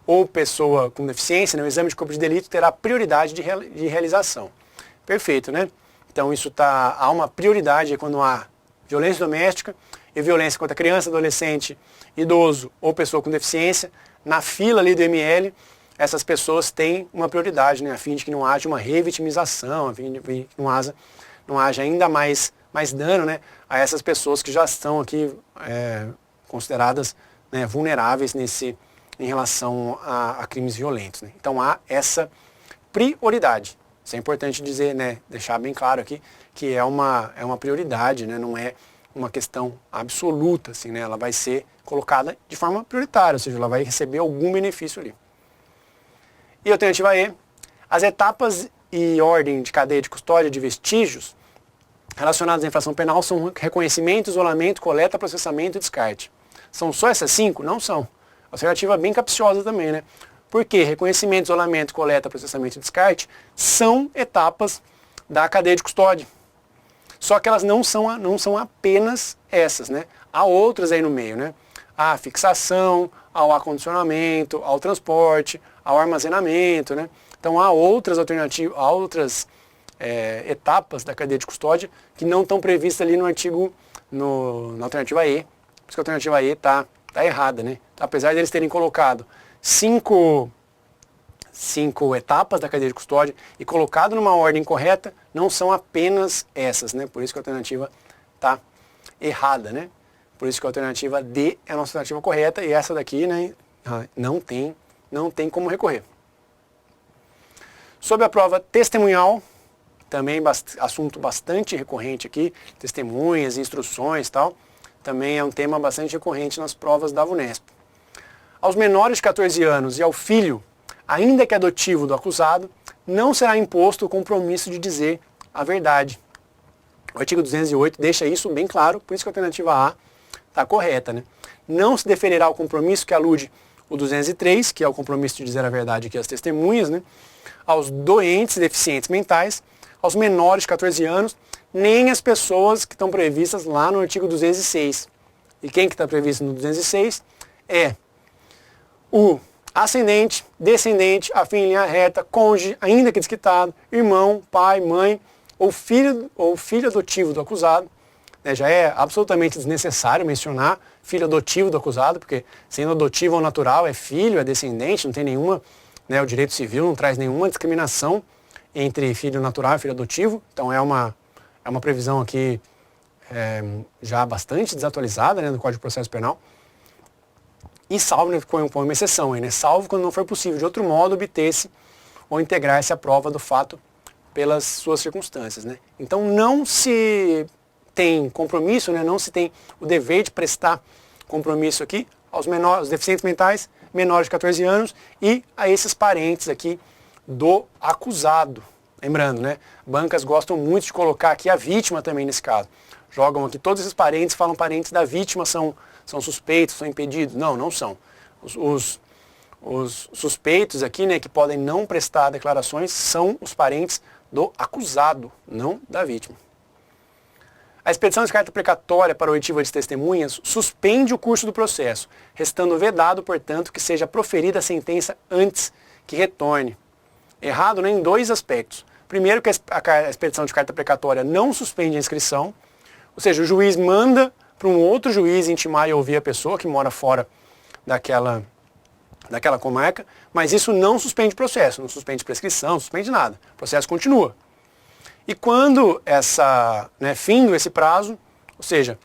ou pessoa com deficiência, né, o exame de corpo de delito terá prioridade de realização. Perfeito, né? Então há uma prioridade quando há violência doméstica e violência contra criança, adolescente, idoso ou pessoa com deficiência. Na fila ali do ML, essas pessoas têm uma prioridade, né, a fim de que não haja uma revitimização, a fim de que não haja ainda mais dano, né, a essas pessoas que já estão aqui consideradas, né, vulneráveis em relação a crimes violentos, né? Então há essa prioridade. Isso é importante dizer, né, deixar bem claro aqui que é uma prioridade, né, não é uma questão absoluta, assim, né, ela vai ser colocada de forma prioritária, ou seja, ela vai receber algum benefício ali. E alternativa E, as etapas e ordem de cadeia de custódia de vestígios relacionados à infração penal são reconhecimento, isolamento, coleta, processamento e descarte. São só essas 5? Não são. Alternativa bem capciosa também, né? Porque reconhecimento, isolamento, coleta, processamento e descarte são etapas da cadeia de custódia. Só que elas não são apenas essas, né? Há outras aí no meio, né? A fixação, ao acondicionamento, ao transporte, ao armazenamento, né? Então há outras alternativas, há outras etapas da cadeia de custódia que não estão previstas ali no artigo, na alternativa E. Por isso que a alternativa E está errada, né? Apesar de eles terem colocado 5 etapas da cadeia de custódia e colocado numa ordem correta, não são apenas essas, né? Por isso que a alternativa está errada, né? Por isso que a alternativa D é a nossa alternativa correta e essa daqui, né, não tem como recorrer. Sobre a prova testemunhal, também assunto bastante recorrente aqui, testemunhas, instruções e tal, também é um tema bastante recorrente nas provas da VUNESP. Aos menores de 14 anos e ao filho, ainda que adotivo do acusado, não será imposto o compromisso de dizer a verdade. O artigo 208 deixa isso bem claro, por isso que a alternativa A está correta, né? Não se deferirá o compromisso que alude o 203, que é o compromisso de dizer a verdade aqui às testemunhas, né? Aos doentes e deficientes mentais, aos menores de 14 anos, nem as pessoas que estão previstas lá no artigo 206. E quem que está previsto no 206 é o ascendente, descendente, afim em linha reta, cônjuge, ainda que desquitado, irmão, pai, mãe, ou filho adotivo do acusado. Já é absolutamente desnecessário mencionar filho adotivo do acusado, porque sendo adotivo ou natural é filho, é descendente, não tem nenhuma, o direito civil não traz nenhuma discriminação entre filho natural e filho adotivo. Então é uma previsão aqui já bastante desatualizada, do Código de Processo Penal. E salvo, põe uma exceção aí, salvo quando não for possível de outro modo obter-se ou integrar-se à prova do fato pelas suas circunstâncias. Então não se tem compromisso, não se tem o dever de prestar compromisso aqui aos menores, deficientes mentais, menores de 14 anos e a esses parentes aqui do acusado. Lembrando, bancas gostam muito de colocar aqui a vítima também nesse caso. Jogam aqui todos esses parentes, falam parentes da vítima são suspeitos, são impedidos. Não, não são. Os suspeitos aqui, que podem não prestar declarações, são os parentes do acusado, não da vítima. A expedição de carta precatória para oitiva de testemunhas suspende o curso do processo, restando vedado, portanto, que seja proferida a sentença antes que retorne. Errado, em dois aspectos. Primeiro, que a expedição de carta precatória não suspende a inscrição, ou seja, o juiz manda para um outro juiz intimar e ouvir a pessoa que mora fora daquela comarca, mas isso não suspende o processo, não suspende prescrição, não suspende nada. O processo continua. E quando findo esse prazo, ou seja,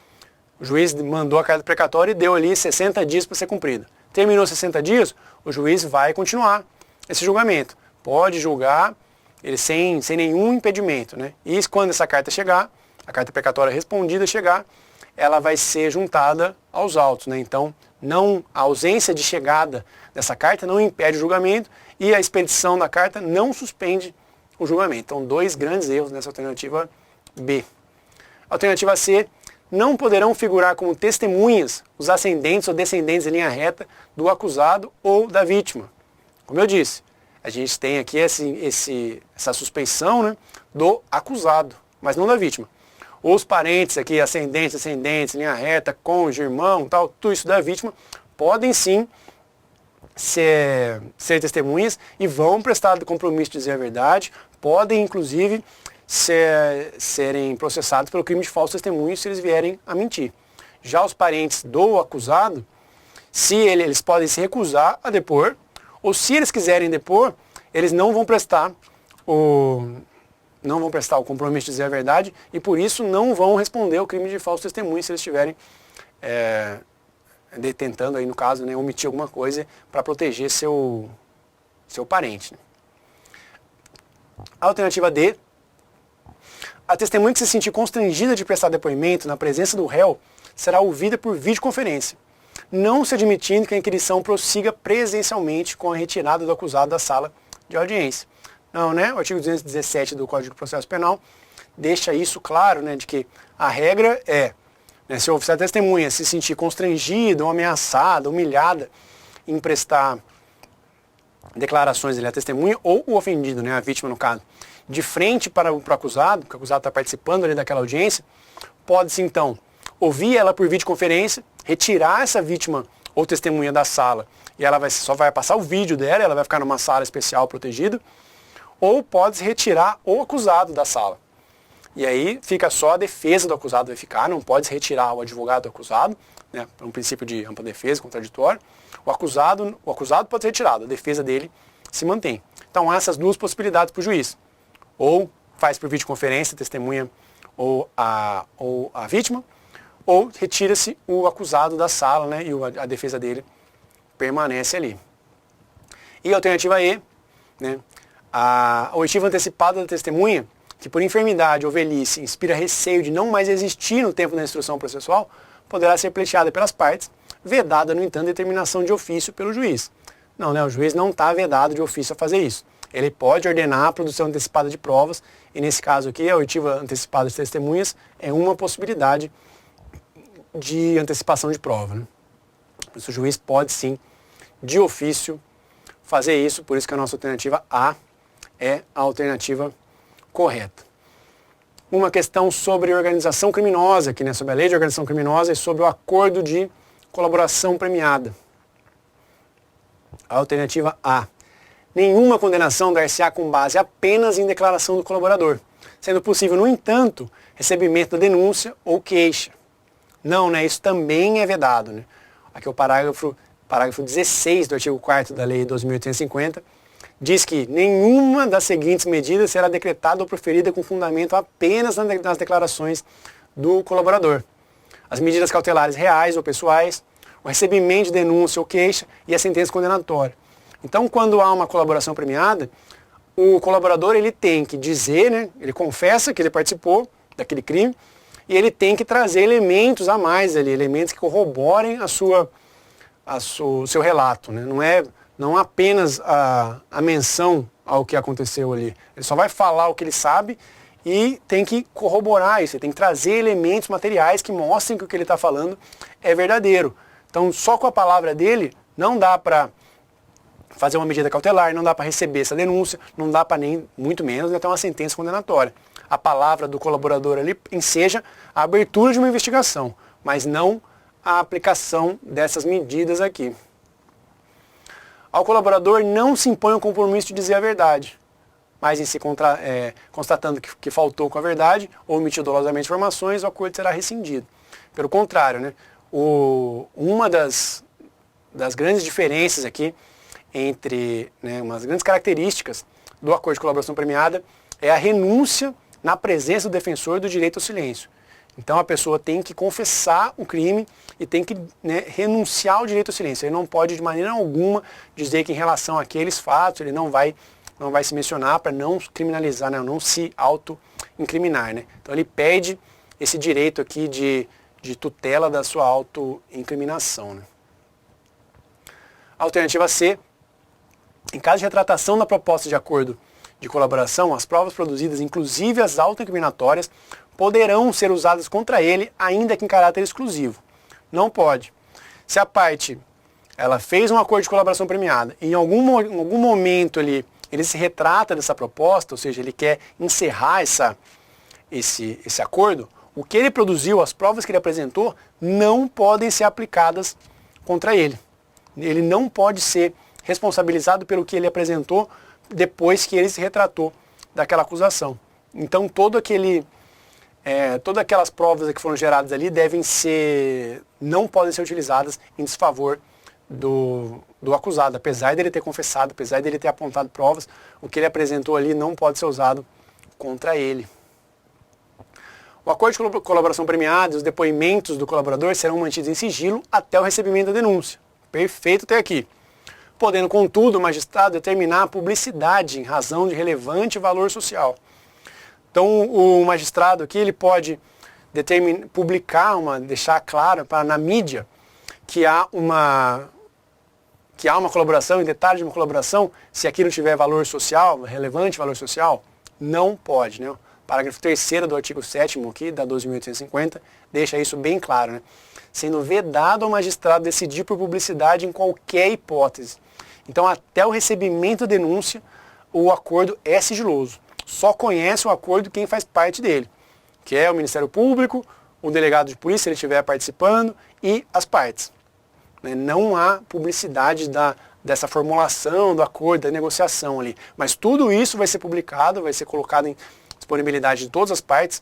o juiz mandou a carta precatória e deu ali 60 dias para ser cumprida. Terminou 60 dias, o juiz vai continuar esse julgamento. Pode julgar ele sem nenhum impedimento. E quando essa carta chegar, a carta precatória respondida chegar, ela vai ser juntada aos autos. Então, a ausência de chegada dessa carta não impede o julgamento e a expedição da carta não suspende o julgamento. Então, dois grandes erros nessa alternativa B. Alternativa C, não poderão figurar como testemunhas os ascendentes ou descendentes em linha reta do acusado ou da vítima. Como eu disse, a gente tem aqui essa suspeição do acusado, mas não da vítima. Os parentes aqui, ascendentes, descendentes, linha reta, cônjuge, irmão, tudo isso da vítima, podem sim ser testemunhas e vão prestar compromisso de dizer a verdade, podem inclusive serem processados pelo crime de falso testemunho se eles vierem a mentir. Já os parentes do acusado, se eles podem se recusar a depor, ou se eles quiserem depor, eles não vão prestar o compromisso de dizer a verdade e por isso não vão responder o crime de falso testemunho se eles estiverem tentando, aí, no caso, omitir alguma coisa para proteger seu parente. Alternativa D. A testemunha que se sentir constrangida de prestar depoimento na presença do réu será ouvida por videoconferência, não se admitindo que a inquirição prossiga presencialmente com a retirada do acusado da sala de audiência. Não, O artigo 217 do Código de Processo Penal deixa isso claro, de que a regra é, se o oficial de testemunha se sentir constrangida, ou ameaçada, humilhada em prestar declarações à testemunha, ou o ofendido, a vítima no caso, de frente para o acusado, porque o acusado está participando ali daquela audiência, pode-se então ouvir ela por videoconferência, retirar essa vítima ou testemunha da sala, e ela só vai passar o vídeo dela, ela vai ficar numa sala especial protegida, ou pode-se retirar o acusado da sala. E aí fica só a defesa do acusado vai ficar, não pode se retirar o advogado do acusado, por um princípio de ampla defesa, contraditório. O acusado pode ser retirado, a defesa dele se mantém. Então há essas duas possibilidades para o juiz. Ou faz por videoconferência a testemunha ou a vítima, ou retira-se o acusado da sala, e a defesa dele permanece ali. E a alternativa E, a oitiva antecipada da testemunha, que por enfermidade ou velhice inspira receio de não mais existir no tempo da instrução processual, poderá ser pleiteada pelas partes, vedada, no entanto, determinação de ofício pelo juiz. Não, o juiz não está vedado de ofício a fazer isso. Ele pode ordenar a produção antecipada de provas, e nesse caso aqui, a oitiva antecipada de testemunhas é uma possibilidade de antecipação de prova. Por isso o juiz pode sim, de ofício, fazer isso, por isso que a nossa alternativa A é a alternativa correta. uma questão sobre organização criminosa, aqui, né, sobre a lei de organização criminosa e sobre o acordo de colaboração premiada. Alternativa A. Nenhuma condenação dar-se-á com base apenas em declaração do colaborador, sendo possível, no entanto, recebimento da denúncia ou queixa. Não, né? Isso também é vedado, né? Aqui é o parágrafo 16 do artigo 4º da Lei 2.850, diz que nenhuma das seguintes medidas será decretada ou proferida com fundamento apenas nas declarações do colaborador. As medidas cautelares reais ou pessoais, o recebimento de denúncia ou queixa e a sentença condenatória. Então, quando há uma colaboração premiada, o colaborador ele tem que dizer, né, ele confessa que ele participou daquele crime e ele tem que trazer elementos a mais ali, elementos que corroborem o seu relato, né? Não apenas a menção ao que aconteceu ali. Ele só vai falar o que ele sabe e tem que corroborar isso, ele tem que trazer elementos materiais que mostrem que o que ele está falando é verdadeiro. Então, só com a palavra dele, não dá para fazer uma medida cautelar, não dá para receber essa denúncia, não dá para nem, muito menos, até uma sentença condenatória. A palavra do colaborador ali enseja a abertura de uma investigação, mas não a aplicação dessas medidas aqui. Ao colaborador não se impõe o compromisso de dizer a verdade, mas em se constatando que faltou com a verdade ou omitiu dolosamente informações, o acordo será rescindido. Pelo contrário, né, uma das grandes diferenças aqui entre, né, umas grandes características do acordo de colaboração premiada é a renúncia na presença do defensor do direito ao silêncio. Então a pessoa tem que confessar o crime e tem que, né, renunciar ao direito ao silêncio. Ele não pode de maneira alguma dizer que em relação àqueles fatos ele não vai se mencionar para não criminalizar, né, não se auto-incriminar. Né? Então ele pede esse direito aqui de tutela da sua auto-incriminação. Né? Alternativa C. Em caso de retratação da proposta de acordo de colaboração, as provas produzidas, inclusive as autoincriminatórias, poderão ser usadas contra ele, ainda que em caráter exclusivo. Não pode. Se a parte ela fez um acordo de colaboração premiada e em algum momento ele se retrata dessa proposta, ou seja, ele quer encerrar esse acordo, o que ele produziu, as provas que ele apresentou, não podem ser aplicadas contra ele. Ele não pode ser responsabilizado pelo que ele apresentou depois que ele se retratou daquela acusação. Então todas aquelas provas que foram geradas ali não podem ser utilizadas em desfavor do acusado, apesar dele ter confessado, apesar dele ter apontado provas, o que ele apresentou ali não pode ser usado contra ele. O acordo de colaboração premiada e os depoimentos do colaborador serão mantidos em sigilo até o recebimento da denúncia. Perfeito até aqui. Podendo, contudo, o magistrado determinar a publicidade em razão de relevante valor social. Então, o magistrado aqui ele pode publicar, deixar claro na mídia que há uma colaboração, em detalhe de uma colaboração, se aquilo tiver valor social, relevante valor social, não pode. Né? O parágrafo 3º do artigo 7º aqui, da 12.850, deixa isso bem claro. Né? Sendo vedado ao magistrado decidir por publicidade em qualquer hipótese. Então, até o recebimento da denúncia, o acordo é sigiloso. Só conhece o acordo quem faz parte dele, que é o Ministério Público, o delegado de polícia, se ele estiver participando, e as partes. Não há publicidade dessa formulação do acordo, da negociação ali. Mas tudo isso vai ser publicado, vai ser colocado em disponibilidade de todas as partes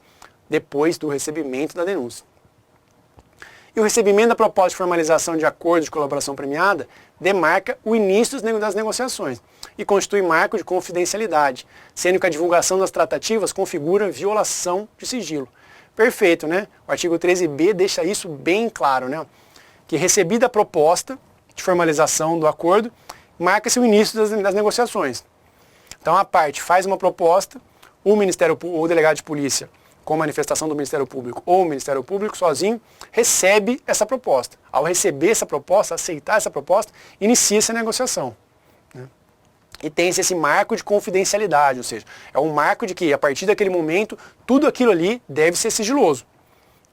depois do recebimento da denúncia. E o recebimento da proposta de formalização de acordo de colaboração premiada demarca o início das negociações e constitui marco de confidencialidade, sendo que a divulgação das tratativas configura violação de sigilo. Perfeito, né? O artigo 13b deixa isso bem claro, né? Que recebida a proposta de formalização do acordo, marca-se o início das negociações. Então a parte faz uma proposta, o delegado de polícia, com manifestação do Ministério Público ou o Ministério Público sozinho, recebe essa proposta. Ao receber essa proposta, aceitar essa proposta, inicia-se a negociação. Né? E tem-se esse marco de confidencialidade, ou seja, é um marco de que, a partir daquele momento, tudo aquilo ali deve ser sigiloso.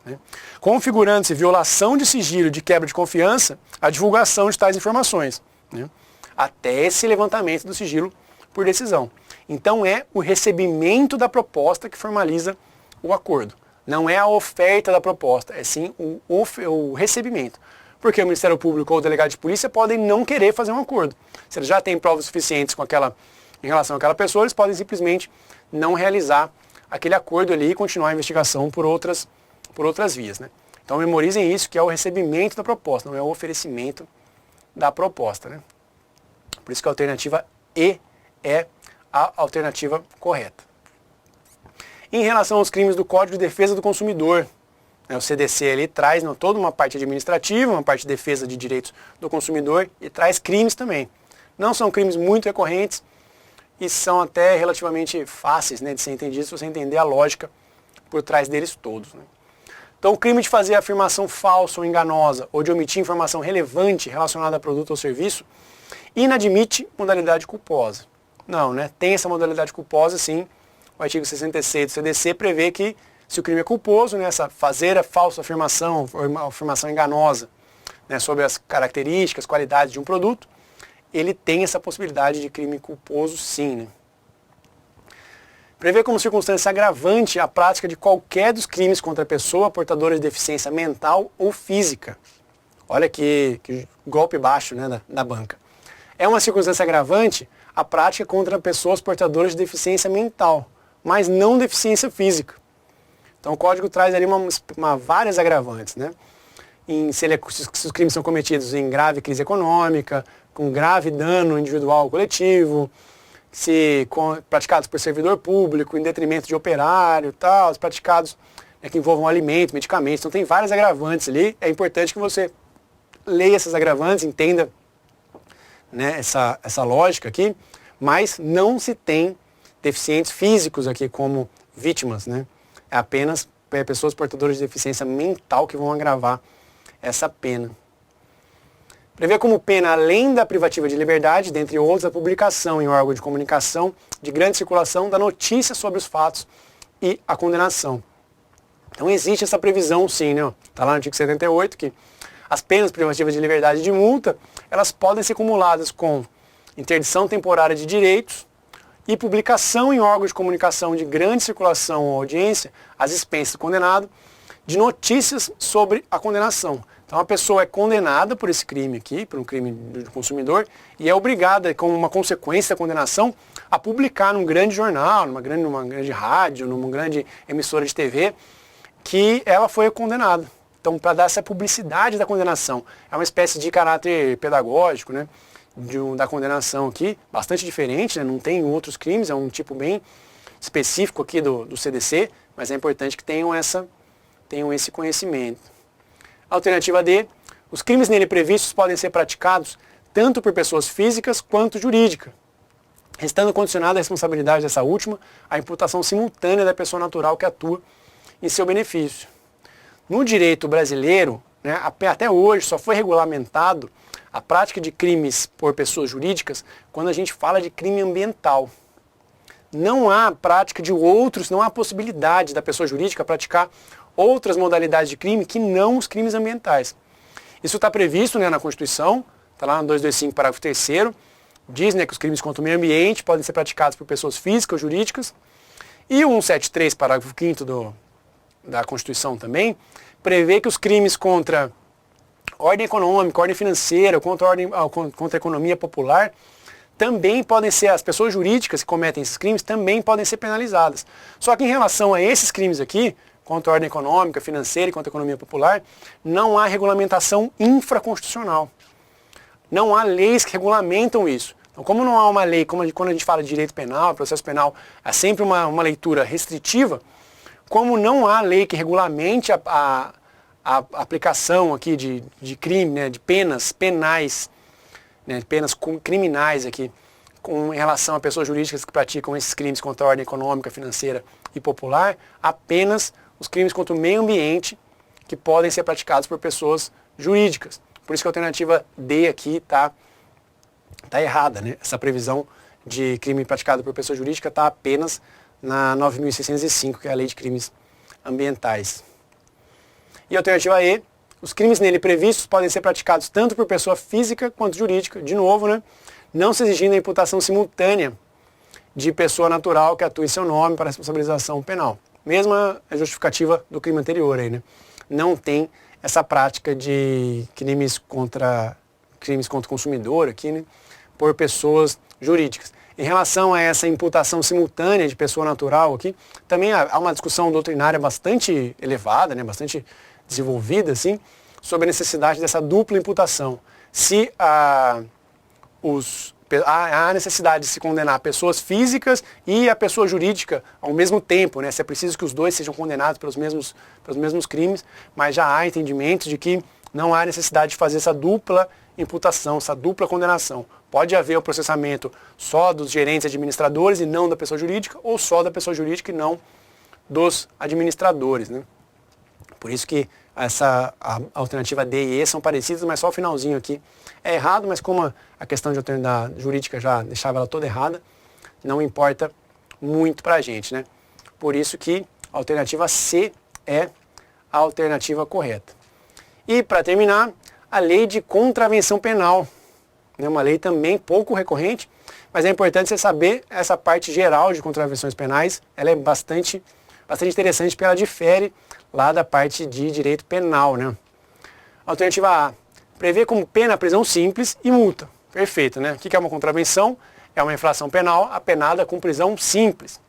Né? Configurando-se violação de sigilo de quebra de confiança, a divulgação de tais informações. Né? Até esse levantamento do sigilo por decisão. Então é o recebimento da proposta que formaliza o acordo. Não é a oferta da proposta, é sim o recebimento. Porque o Ministério Público ou o delegado de polícia podem não querer fazer um acordo. Se eles já têm provas suficientes em relação àquela pessoa, eles podem simplesmente não realizar aquele acordo ali e continuar a investigação por outras vias, né? Então memorizem isso, que é o recebimento da proposta, não é o oferecimento da proposta, né? Por isso que a alternativa E é a alternativa correta. Em relação aos crimes do Código de Defesa do Consumidor, o CDC ele traz toda uma parte administrativa, uma parte de defesa de direitos do consumidor e traz crimes também. Não são crimes muito recorrentes e são até relativamente fáceis, né, de ser entendidos se você entender a lógica por trás deles todos, né? Então o crime de fazer afirmação falsa ou enganosa ou de omitir informação relevante relacionada a produto ou serviço inadmite modalidade culposa. Não, né? Tem essa modalidade culposa sim. O artigo 66 do CDC prevê que se o crime é culposo, né, fazer a falsa afirmação ou uma afirmação enganosa, né, sobre as características, qualidades de um produto, ele tem essa possibilidade de crime culposo sim, né? Prevê como circunstância agravante a prática de qualquer dos crimes contra a pessoa portadora de deficiência mental ou física. Olha que golpe baixo, né, da banca. É uma circunstância agravante a prática contra pessoas portadoras de deficiência mental, mas não deficiência física. Então o código traz ali várias agravantes, né? Se os crimes são cometidos em grave crise econômica, com grave dano individual ou coletivo, se praticados por servidor público, em detrimento de operário, tal, os praticados, né, que envolvam alimentos, medicamentos. Então tem várias agravantes ali. É importante que você leia essas agravantes, entenda, né, essa lógica aqui, mas não se tem deficientes físicos aqui como vítimas, né? É apenas pessoas portadoras de deficiência mental que vão agravar essa pena. Prevê como pena, além da privativa de liberdade, dentre outros, a publicação em órgão de comunicação de grande circulação da notícia sobre os fatos e a condenação. Então existe essa previsão sim, né? Está lá no artigo 78 que as penas privativas de liberdade e de multa, elas podem ser acumuladas com interdição temporária de direitos e publicação em órgão de comunicação de grande circulação ou audiência, às expensas do condenado, de notícias sobre a condenação. Então a pessoa é condenada por esse crime aqui, por um crime do consumidor, e é obrigada, como uma consequência da condenação, a publicar num grande jornal, numa grande rádio, numa grande emissora de TV, que ela foi condenada. Então, para dar essa publicidade da condenação, é uma espécie de caráter pedagógico, né, da condenação aqui, bastante diferente, né, não tem outros crimes, é um tipo bem específico aqui do CDC, mas é importante que tenham esse conhecimento. Alternativa D, os crimes nele previstos podem ser praticados tanto por pessoas físicas quanto jurídicas, restando condicionada a responsabilidade dessa última à imputação simultânea da pessoa natural que atua em seu benefício. No direito brasileiro, né, até hoje só foi regulamentado a prática de crimes por pessoas jurídicas quando a gente fala de crime ambiental. Não há prática de outros, não há possibilidade da pessoa jurídica praticar outras modalidades de crime que não os crimes ambientais. Isso está previsto, né, na Constituição, está lá no 225, parágrafo 3º, diz, né, que os crimes contra o meio ambiente podem ser praticados por pessoas físicas ou jurídicas, e o 173, parágrafo 5º da Constituição também, prevê que os crimes contra ordem econômica, ordem financeira, contra a economia popular, também podem ser, as pessoas jurídicas que cometem esses crimes também podem ser penalizadas. Só que em relação a esses crimes aqui, contra a ordem econômica, financeira e contra a economia popular, não há regulamentação infraconstitucional. Não há leis que regulamentam isso. Então, como não há uma lei, quando a gente fala de direito penal, processo penal, é sempre uma leitura restritiva, como não há lei que regulamente a aplicação aqui de crime, né, de penas penais, né, penas criminais aqui, em relação a pessoas jurídicas que praticam esses crimes contra a ordem econômica, financeira e popular, apenas os crimes contra o meio ambiente que podem ser praticados por pessoas jurídicas. Por isso que a alternativa D aqui está errada, né? Essa previsão de crime praticado por pessoa jurídica está apenas na 9.605, que é a Lei de Crimes Ambientais. E a alternativa E, os crimes nele previstos podem ser praticados tanto por pessoa física quanto jurídica, de novo, né? Não se exigindo a imputação simultânea de pessoa natural que atua em seu nome para responsabilização penal. mesma justificativa do crime anterior aí, né? Não tem essa prática de crimes contra o consumidor aqui, né? Por pessoas jurídicas. Em relação a essa imputação simultânea de pessoa natural aqui, também há uma discussão doutrinária bastante elevada, né? Bastante desenvolvida, assim, sobre a necessidade dessa dupla imputação. Se há necessidade de se condenar pessoas físicas e a pessoa jurídica ao mesmo tempo, né? Se é preciso que os dois sejam condenados pelos mesmos crimes, mas já há entendimento de que não há necessidade de fazer essa dupla imputação, essa dupla condenação. Pode haver o processamento só dos gerentes e administradores e não da pessoa jurídica, ou só da pessoa jurídica e não dos administradores, né? Por isso que a alternativa D e E são parecidas, mas só o finalzinho aqui é errado, mas como a questão de alternativa jurídica já deixava ela toda errada, não importa muito para a gente, né? Por isso que a alternativa C é a alternativa correta. E para terminar, a lei de contravenção penal, né? Uma lei também pouco recorrente, mas é importante você saber essa parte geral de contravenções penais, ela é bastante interessante porque ela difere lá da parte de direito penal, né? Alternativa A, prevê como pena a prisão simples e multa. Perfeito, né? O que é uma contravenção? É uma infração penal apenada com prisão simples.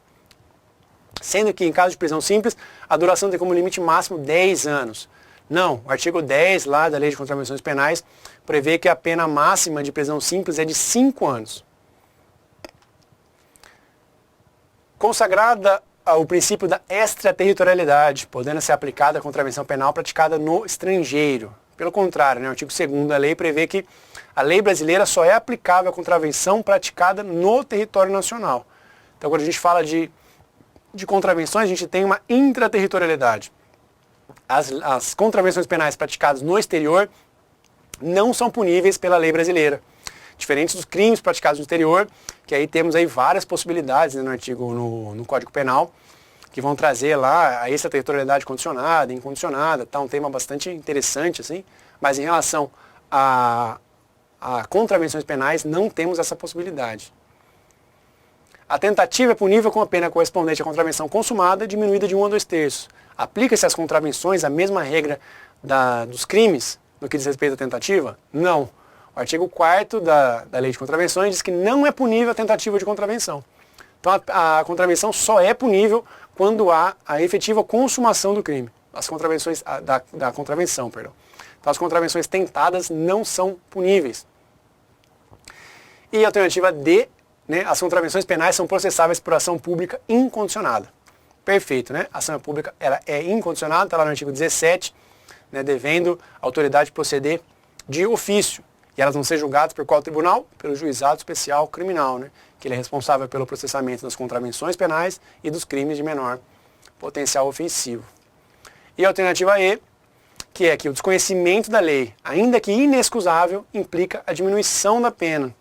Sendo que, em caso de prisão simples, a duração tem como limite máximo 10 anos. Não, o artigo 10 lá da Lei de Contravenções Penais prevê que a pena máxima de prisão simples é de 5 anos. Consagrada o princípio da extraterritorialidade, podendo ser aplicada a contravenção penal praticada no estrangeiro. Pelo contrário, né, o artigo 2º da lei prevê que a lei brasileira só é aplicável à contravenção praticada no território nacional. Então, quando a gente fala de contravenções, a gente tem uma intraterritorialidade. As contravenções penais praticadas no exterior não são puníveis pela lei brasileira. Diferentes dos crimes praticados no exterior, que aí temos aí várias possibilidades, né, no Código Penal, que vão trazer lá a extraterritorialidade condicionada, incondicionada, tá um tema bastante interessante, assim, mas em relação a contravenções penais não temos essa possibilidade. A tentativa é punível com a pena correspondente à contravenção consumada diminuída de 1 a 2/3. Aplica-se às contravenções a mesma regra dos crimes no que diz respeito à tentativa? Não. O artigo 4º da Lei de Contravenções diz que não é punível a tentativa de contravenção. Então a contravenção só é punível quando há a efetiva consumação do crime. As contravenções da contravenção, perdão. Então as contravenções tentadas não são puníveis. E a alternativa D, né, as contravenções penais são processáveis por ação pública incondicionada. Perfeito, né? A ação pública ela é incondicionada, está lá no artigo 17, né, devendo a autoridade proceder de ofício. E elas vão ser julgadas por qual tribunal? Pelo Juizado Especial Criminal, né? Que ele é responsável pelo processamento das contravenções penais e dos crimes de menor potencial ofensivo. E a alternativa E, que é que o desconhecimento da lei, ainda que inexcusável, implica a diminuição da pena.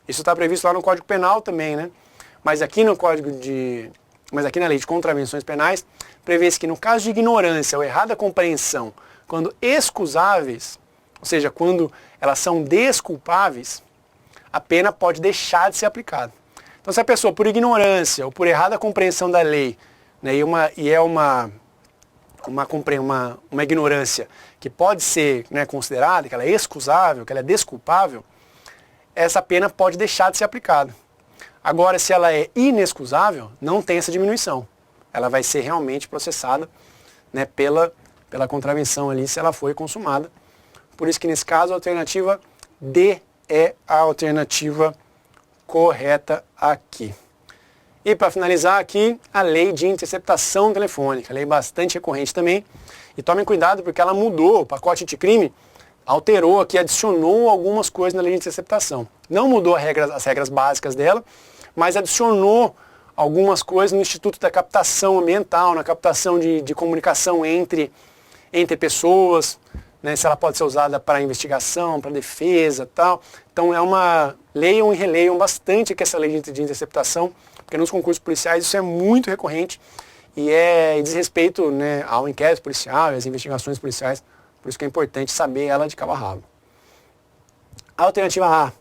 Isso está previsto lá no Código Penal também, né? Mas aqui na Lei de Contravenções Penais, prevê-se que no caso de ignorância ou errada compreensão, quando excusáveis, ou seja, quando elas são desculpáveis, a pena pode deixar de ser aplicada. Então, se a pessoa, por ignorância ou por errada compreensão da lei, né, e é uma ignorância que pode ser, né, considerada, que ela é excusável, que ela é desculpável, essa pena pode deixar de ser aplicada. Agora, se ela é inexcusável, não tem essa diminuição. Ela vai ser realmente processada, né, pela contravenção ali, se ela foi consumada. Por isso que nesse caso a alternativa D é a alternativa correta aqui. E para finalizar aqui, a lei de interceptação telefônica, lei bastante recorrente também. E tomem cuidado porque ela mudou, o pacote anticrime alterou aqui, adicionou algumas coisas na lei de interceptação. Não mudou as regras básicas dela, mas adicionou algumas coisas no Instituto da Captação Ambiental, na captação de comunicação entre pessoas, né, se ela pode ser usada para investigação, para defesa e tal. Então leiam e releiam bastante aqui essa lei de interceptação, porque nos concursos policiais isso é muito recorrente e diz respeito, né, ao inquérito policial e às investigações policiais, por isso que é importante saber ela de cabo a rabo. Alternativa A.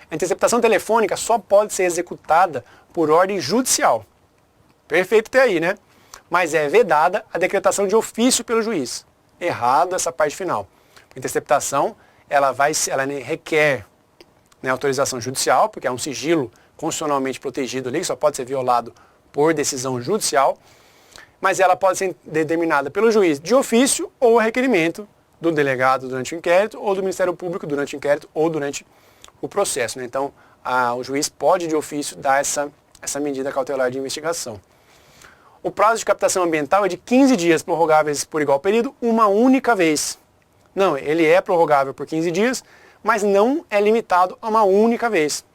A interceptação telefônica só pode ser executada por ordem judicial. Perfeito até aí, né? mas é vedada a decretação de ofício pelo juiz. Errado essa parte final. A interceptação, ela requer, né, autorização judicial, porque é um sigilo constitucionalmente protegido ali, que só pode ser violado por decisão judicial, mas ela pode ser determinada pelo juiz de ofício ou a requerimento do delegado durante o inquérito, ou do Ministério Público durante o inquérito, ou durante o processo, né? Então, o juiz pode de ofício dar essa medida cautelar de investigação. O prazo de captação ambiental é de 15 dias, prorrogáveis por igual período, uma única vez. Não, ele é prorrogável por 15 dias, mas não é limitado a uma única vez.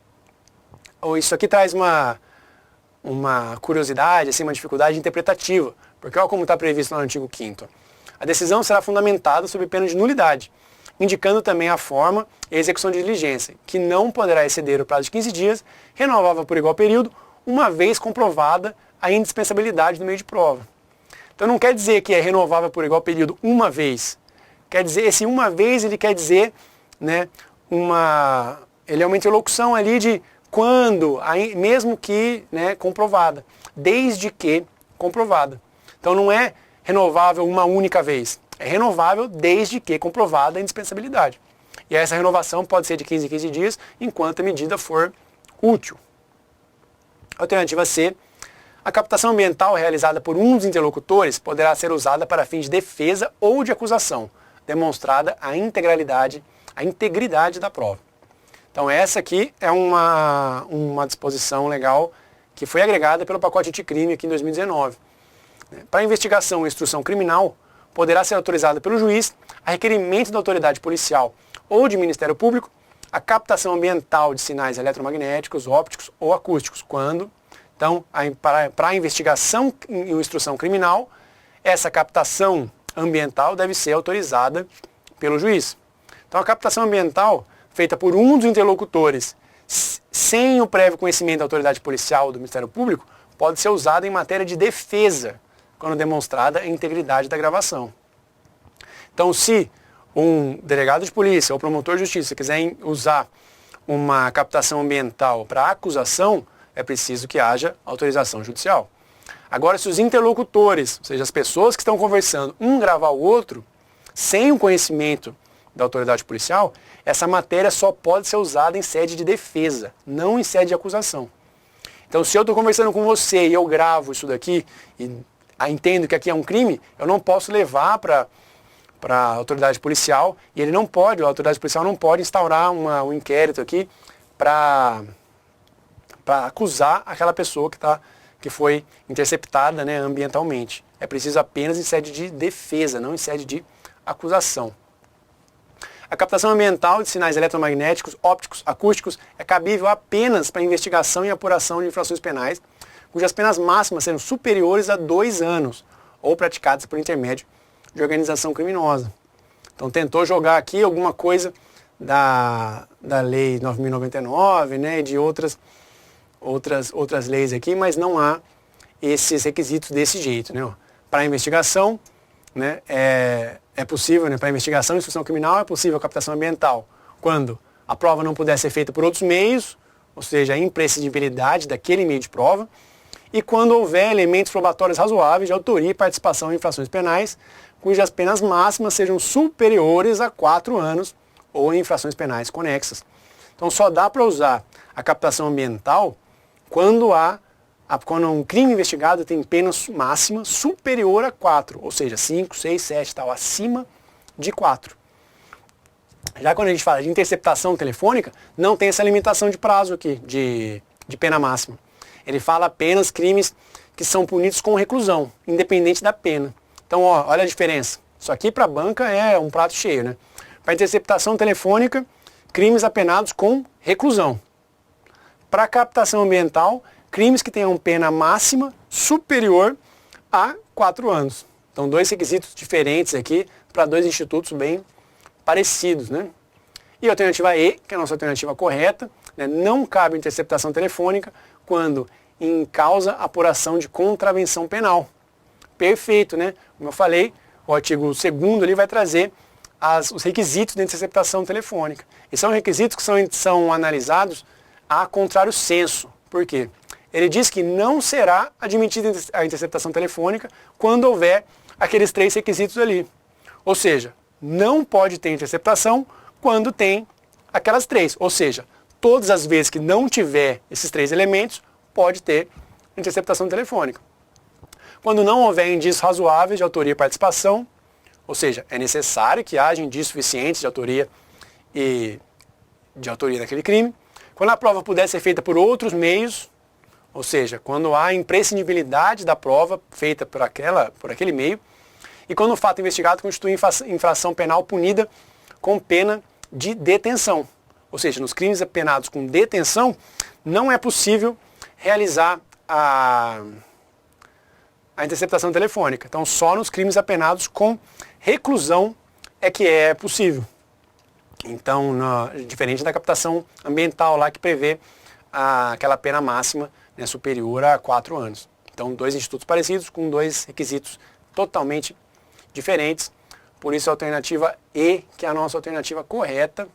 Isso aqui traz uma curiosidade, assim, uma dificuldade interpretativa, porque olha como está previsto no artigo 5º. A decisão será fundamentada sob pena de nulidade, indicando também a forma e a execução de diligência, que não poderá exceder o prazo de 15 dias, renovável por igual período, uma vez comprovada a indispensabilidade do meio de prova. Então não quer dizer que é renovável por igual período uma vez. Quer dizer, esse uma vez ele quer dizer, né, ele é uma interlocução ali de quando, mesmo que, né, comprovada, desde que comprovada. Então não é renovável uma única vez, é renovável desde que comprovada a indispensabilidade. E essa renovação pode ser de 15 em 15 dias, enquanto a medida for útil. Alternativa C. A captação ambiental realizada por um dos interlocutores poderá ser usada para fins de defesa ou de acusação, demonstrada a integridade da prova. Então essa aqui é uma disposição legal que foi agregada pelo pacote anticrime aqui em 2019. Para investigação e instrução criminal, poderá ser autorizada pelo juiz, a requerimento da autoridade policial ou de Ministério Público, a captação ambiental de sinais eletromagnéticos, ópticos ou acústicos, quando, então, para a investigação e instrução criminal, essa captação ambiental deve ser autorizada pelo juiz. Então, a captação ambiental feita por um dos interlocutores, sem o prévio conhecimento da autoridade policial ou do Ministério Público, pode ser usada em matéria de defesa, quando demonstrada a integridade da gravação. Então, se um delegado de polícia ou promotor de justiça quiser usar uma captação ambiental para acusação, é preciso que haja autorização judicial. Agora, se os interlocutores, ou seja, as pessoas que estão conversando, um gravar o outro, sem o conhecimento da autoridade policial, essa matéria só pode ser usada em sede de defesa, não em sede de acusação. Então, se eu estou conversando com você e eu gravo isso daqui e entendo que aqui é um crime, eu não posso levar para a autoridade policial e a autoridade policial não pode instaurar um inquérito aqui para acusar aquela pessoa que foi interceptada, né, ambientalmente. É preciso apenas em sede de defesa, não em sede de acusação. A captação ambiental de sinais eletromagnéticos, ópticos, acústicos é cabível apenas para investigação e apuração de infrações penais, cujas penas máximas serão superiores a 2 anos, ou praticadas por intermédio de organização criminosa. Então tentou jogar aqui alguma coisa da Lei 9.099, né, e de outras leis aqui, mas não há esses requisitos desse jeito, né? Para a investigação, né, é possível, né, para investigação e instrução criminal é possível a captação ambiental quando a prova não puder ser feita por outros meios, ou seja, a imprescindibilidade daquele meio de prova, e quando houver elementos probatórios razoáveis de autoria e participação em infrações penais, cujas penas máximas sejam superiores a 4 anos ou em infrações penais conexas. Então só dá para usar a captação ambiental quando um crime investigado tem pena máxima superior a 4, ou seja, 5, 6, 7, tal, acima de 4. Já quando a gente fala de interceptação telefônica, não tem essa limitação de prazo aqui, de pena máxima. Ele fala apenas crimes que são punidos com reclusão, independente da pena. Então, olha a diferença. Isso aqui para a banca é um prato cheio, né? Para interceptação telefônica, crimes apenados com reclusão. Para captação ambiental, crimes que tenham pena máxima superior a 4 anos. Então, 2 requisitos diferentes aqui para 2 institutos bem parecidos, né? E a alternativa E, que é a nossa alternativa correta, né? Não cabe interceptação telefônica quando em causa apuração de contravenção penal. Perfeito, né? Como eu falei, o artigo 2º ali vai trazer os requisitos da interceptação telefônica. E são requisitos que são analisados a contrário sensu. Por quê? Ele diz que não será admitida a interceptação telefônica quando houver aqueles 3 requisitos ali. Ou seja, não pode ter interceptação quando tem aquelas 3. Ou seja, todas as vezes que não tiver esses 3 elementos, pode ter interceptação telefônica. Quando não houver indícios razoáveis de autoria e participação, ou seja, é necessário que haja indícios suficientes de autoria daquele crime. Quando a prova puder ser feita por outros meios, ou seja, quando há imprescindibilidade da prova feita por aquele meio, e quando o fato investigado constitui infração penal punida com pena de detenção. Ou seja, nos crimes apenados com detenção, não é possível realizar a interceptação telefônica. Então, só nos crimes apenados com reclusão é que é possível. Então, diferente da captação ambiental lá que prevê aquela pena máxima, né, superior a 4 anos. Então, 2 institutos parecidos com 2 requisitos totalmente diferentes. Por isso, a alternativa E, que é a nossa alternativa correta.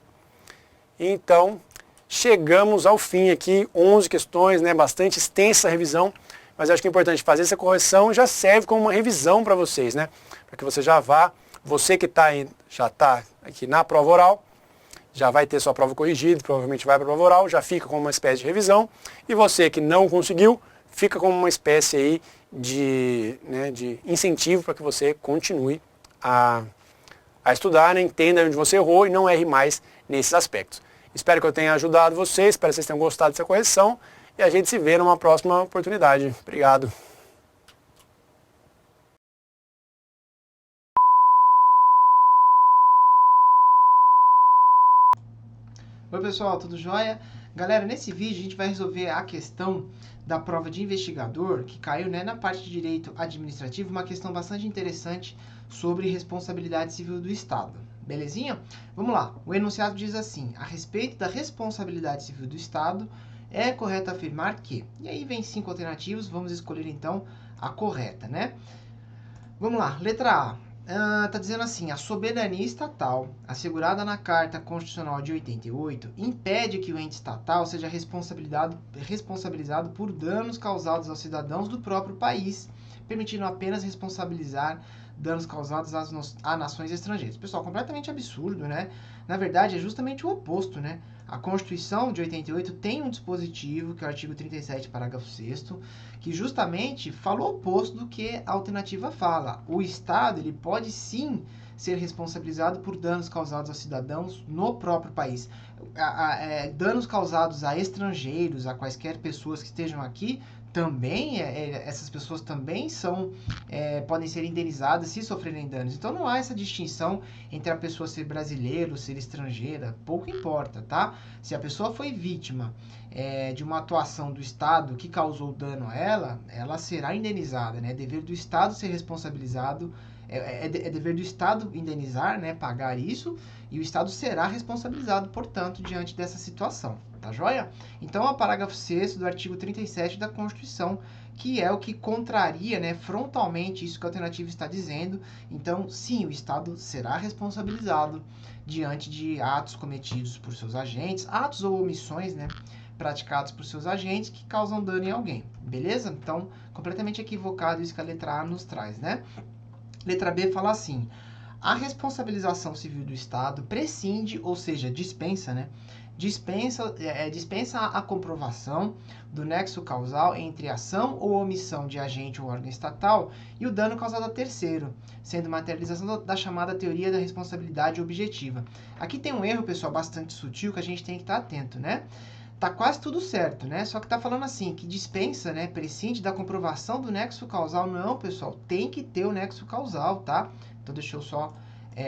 Então, chegamos ao fim aqui, 11 questões, né, bastante extensa a revisão, mas eu acho que é importante fazer essa correção, já serve como uma revisão para vocês, né? Para que você você que já está aqui na prova oral, já vai ter sua prova corrigida, provavelmente vai para a prova oral, já fica como uma espécie de revisão, e você que não conseguiu, fica como uma espécie aí de incentivo para que você continue a estudar, né? Entenda onde você errou e não erre mais nesses aspectos. Espero que eu tenha ajudado vocês, espero que vocês tenham gostado dessa correção e a gente se vê numa próxima oportunidade. Obrigado. Oi pessoal, tudo jóia? Galera, nesse vídeo a gente vai resolver a questão da prova de investigador que caiu, né, na parte de direito administrativo, uma questão bastante interessante sobre responsabilidade civil do Estado. Belezinha? Vamos lá. O enunciado diz assim: a respeito da responsabilidade civil do Estado, é correto afirmar que... E aí vem 5 alternativas, vamos escolher então a correta, né? Vamos lá, letra A. Tá dizendo assim: a soberania estatal, assegurada na Carta Constitucional de 88, impede que o ente estatal seja responsabilizado por danos causados aos cidadãos do próprio país, permitindo apenas responsabilizar danos causados a nações estrangeiras. Pessoal, completamente absurdo, né? Na verdade, é justamente o oposto, né? A Constituição de 88 tem um dispositivo, que é o artigo 37, parágrafo 6º, que justamente fala o oposto do que a alternativa fala. O Estado, ele pode sim ser responsabilizado por danos causados aos cidadãos no próprio país. Danos causados a estrangeiros, a quaisquer pessoas que estejam aqui, também, essas pessoas também podem ser indenizadas se sofrerem danos. Então não há essa distinção entre a pessoa ser brasileira ou ser estrangeira, pouco importa, tá? Se a pessoa foi vítima de uma atuação do Estado que causou dano a ela será indenizada, né? É dever do Estado ser responsabilizado, é dever do Estado indenizar, né? Pagar isso, e o Estado será responsabilizado, portanto, diante dessa situação. Tá joia? Então, é o parágrafo 6º do artigo 37 da Constituição, que é o que contraria, né, frontalmente isso que a alternativa está dizendo. Então, sim, o Estado será responsabilizado diante de atos cometidos por seus agentes, atos ou omissões, né, praticados por seus agentes que causam dano em alguém. Beleza? Então, completamente equivocado isso que a letra A nos traz, né? Letra B fala assim: a responsabilização civil do Estado prescinde, ou seja, dispensa, né? Dispensa a comprovação do nexo causal entre ação ou omissão de agente ou órgão estatal e o dano causado a terceiro, sendo materialização da chamada teoria da responsabilidade objetiva. Aqui tem um erro, pessoal, bastante sutil que a gente tem que estar atento, né? Tá quase tudo certo, né? Só que tá falando assim, que dispensa, né, prescinde da comprovação do nexo causal. Não, pessoal, tem que ter o nexo causal, tá? Então deixa eu só...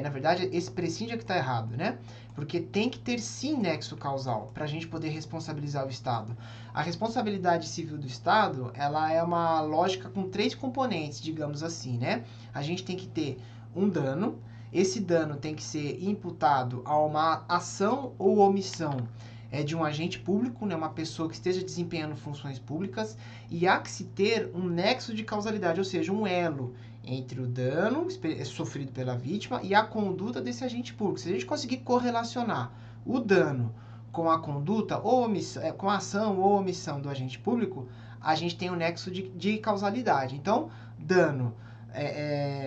na verdade, esse prescinde é que tá errado, né? Porque tem que ter sim nexo causal para a gente poder responsabilizar o Estado. A responsabilidade civil do Estado, ela é uma lógica com 3 componentes, digamos assim, né? A gente tem que ter um dano, esse dano tem que ser imputado a uma ação ou omissão de um agente público, né, uma pessoa que esteja desempenhando funções públicas, e há que se ter um nexo de causalidade, ou seja, um elo entre o dano sofrido pela vítima e a conduta desse agente público. Se a gente conseguir correlacionar o dano com a conduta ou omissão, com a ação ou omissão do agente público, a gente tem o nexo de causalidade. Então, dano,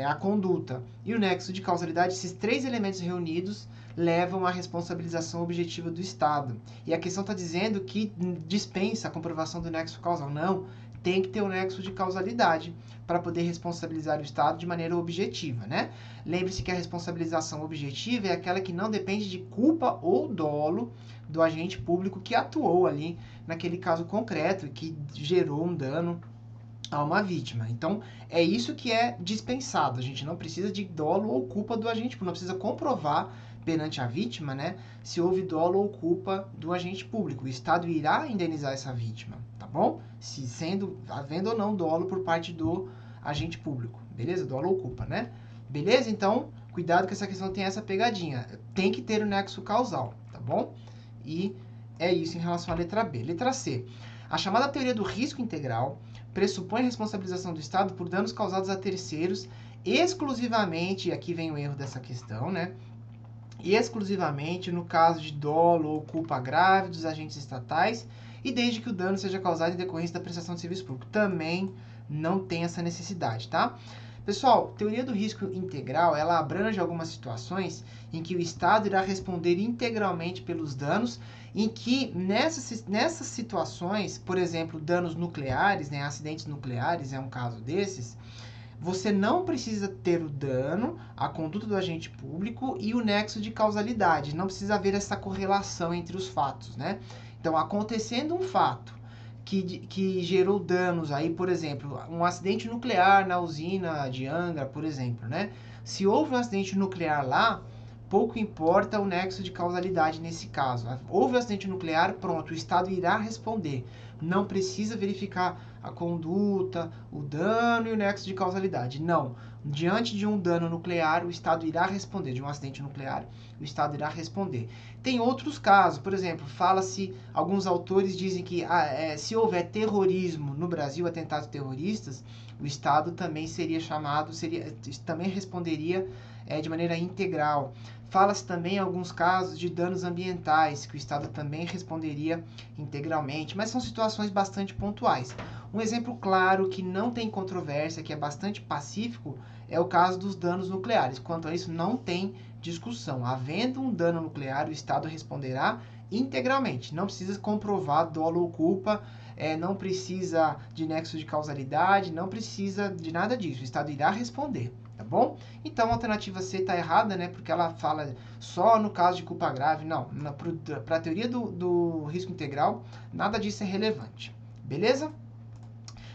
a conduta e o nexo de causalidade, esses três elementos reunidos levam à responsabilização objetiva do Estado. E a questão está dizendo que dispensa a comprovação do nexo causal. Não, tem que ter o nexo de causalidade para poder responsabilizar o Estado de maneira objetiva, né? Lembre-se que a responsabilização objetiva é aquela que não depende de culpa ou dolo do agente público que atuou ali naquele caso concreto e que gerou um dano a uma vítima. Então, é isso que é dispensado. A gente não precisa de dolo ou culpa do agente público, não precisa comprovar perante a vítima, né, se houve dolo ou culpa do agente público. O Estado irá indenizar essa vítima, tá bom? Se havendo ou não dolo por parte do agente público, beleza? Dolo ou culpa, né? Beleza? Então, cuidado que essa questão tem essa pegadinha. Tem que ter o nexo causal, tá bom? E é isso em relação à letra B. Letra C. A chamada teoria do risco integral pressupõe a responsabilização do Estado por danos causados a terceiros exclusivamente, e aqui vem o erro dessa questão, né? Exclusivamente no caso de dolo ou culpa grave dos agentes estatais e desde que o dano seja causado em decorrência da prestação de serviço público. Também não tem essa necessidade, tá? Pessoal, teoria do risco integral, ela abrange algumas situações em que o Estado irá responder integralmente pelos danos, em que nessas situações, por exemplo, danos nucleares, né, acidentes nucleares é um caso desses, você não precisa ter o dano, a conduta do agente público e o nexo de causalidade. Não precisa haver essa correlação entre os fatos, né? Então, acontecendo um fato que gerou danos aí, por exemplo, um acidente nuclear na usina de Angra, por exemplo, né? Se houve um acidente nuclear lá, pouco importa o nexo de causalidade nesse caso. Houve um acidente nuclear, pronto, o Estado irá responder. Não precisa verificar a conduta, o dano e o nexo de causalidade. Não. Diante de um dano nuclear, o Estado irá responder. De um acidente nuclear, o Estado irá responder. Tem outros casos, por exemplo, fala-se, alguns autores dizem que se houver terrorismo no Brasil, atentados terroristas, o Estado também seria chamado, também responderia de maneira integral. Fala-se também em alguns casos de danos ambientais, que o Estado também responderia integralmente, mas são situações bastante pontuais. Um exemplo claro que não tem controvérsia, que é bastante pacífico, é o caso dos danos nucleares. Quanto a isso, não tem discussão. Havendo um dano nuclear, o Estado responderá integralmente. Não precisa comprovar dolo ou culpa, não precisa de nexo de causalidade, não precisa de nada disso. O Estado irá responder. Tá bom? Então a alternativa C está errada, né? Porque ela fala só no caso de culpa grave. Não, para a teoria do risco integral, nada disso é relevante. Beleza?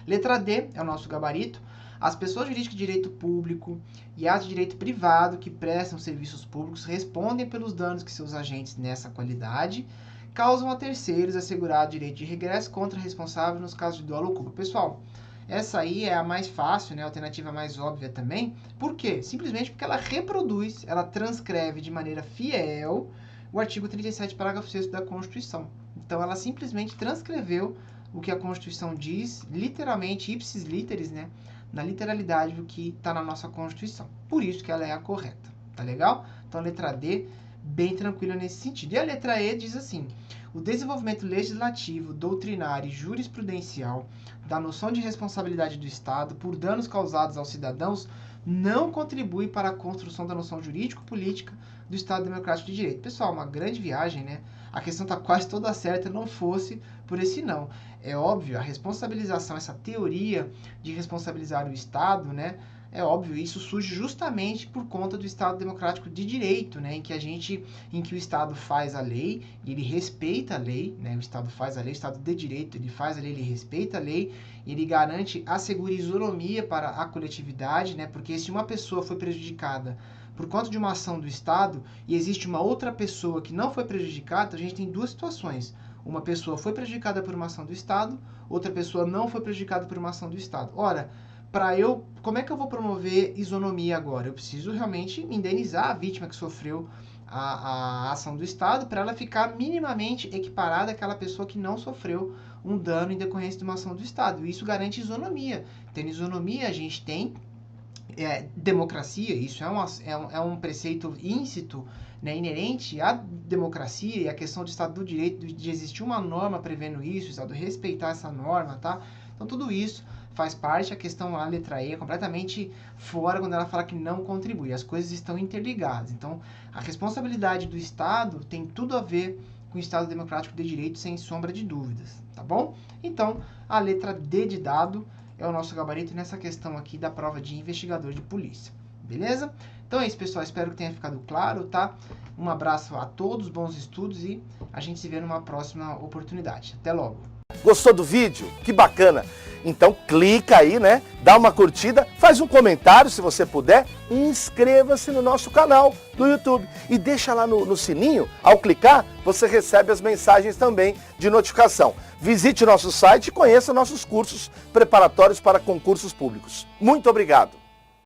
Letra D é o nosso gabarito. As pessoas jurídicas de direito público e as de direito privado que prestam serviços públicos respondem pelos danos que seus agentes nessa qualidade causam a terceiros assegurado direito de regresso contra responsável nos casos de dolo ou culpa. Pessoal, essa aí é a mais fácil, né? A alternativa mais óbvia também. Por quê? Simplesmente porque ela reproduz, ela transcreve de maneira fiel o artigo 37, parágrafo 6º da Constituição. Então, ela simplesmente transcreveu o que a Constituição diz, literalmente, ipsis literis, né? Na literalidade do que está na nossa Constituição. Por isso que ela é a correta. Tá legal? Então, a letra D, bem tranquila nesse sentido. E a letra E diz assim: o desenvolvimento legislativo, doutrinário e jurisprudencial da noção de responsabilidade do Estado por danos causados aos cidadãos não contribui para a construção da noção jurídico-política do Estado Democrático de Direito. Pessoal, uma grande viagem, né? A questão está quase toda certa, não fosse por esse não. É óbvio, a responsabilização, essa teoria de responsabilizar o Estado, né? É óbvio, isso surge justamente por conta do Estado Democrático de Direito, né? Em que o Estado faz a lei e ele respeita a lei, né? O Estado faz a lei, o Estado de Direito, ele faz a lei, ele respeita a lei, ele garante, assegura isonomia para a coletividade, né? Porque se uma pessoa foi prejudicada por conta de uma ação do Estado e existe uma outra pessoa que não foi prejudicada, a gente tem duas situações. Uma pessoa foi prejudicada por uma ação do Estado, outra pessoa não foi prejudicada por uma ação do Estado. Ora, como é que eu vou promover isonomia agora? Eu preciso realmente indenizar a vítima que sofreu a ação do Estado para ela ficar minimamente equiparada àquela pessoa que não sofreu um dano em decorrência de uma ação do Estado. Isso garante isonomia. Tendo isonomia, a gente tem democracia. Isso é um preceito íncito, né, inerente à democracia e à questão do Estado do Direito, de existir uma norma prevendo isso, o Estado respeitar essa norma, tá? Então tudo isso faz parte, a questão, a letra E é completamente fora quando ela fala que não contribui. As coisas estão interligadas. Então a responsabilidade do Estado tem tudo a ver com o Estado Democrático de Direito, sem sombra de dúvidas, tá bom? Então a letra D de dado é o nosso gabarito nessa questão aqui da prova de investigador de polícia, beleza? Então é isso, pessoal, espero que tenha ficado claro, tá? Um abraço a todos, bons estudos e a gente se vê numa próxima oportunidade. Até logo! Gostou do vídeo? Que bacana! Então clica aí, né? Dá uma curtida, faz um comentário se você puder e inscreva-se no nosso canal do YouTube. E deixa lá no sininho, ao clicar, você recebe as mensagens também de notificação. Visite nosso site e conheça nossos cursos preparatórios para concursos públicos. Muito obrigado!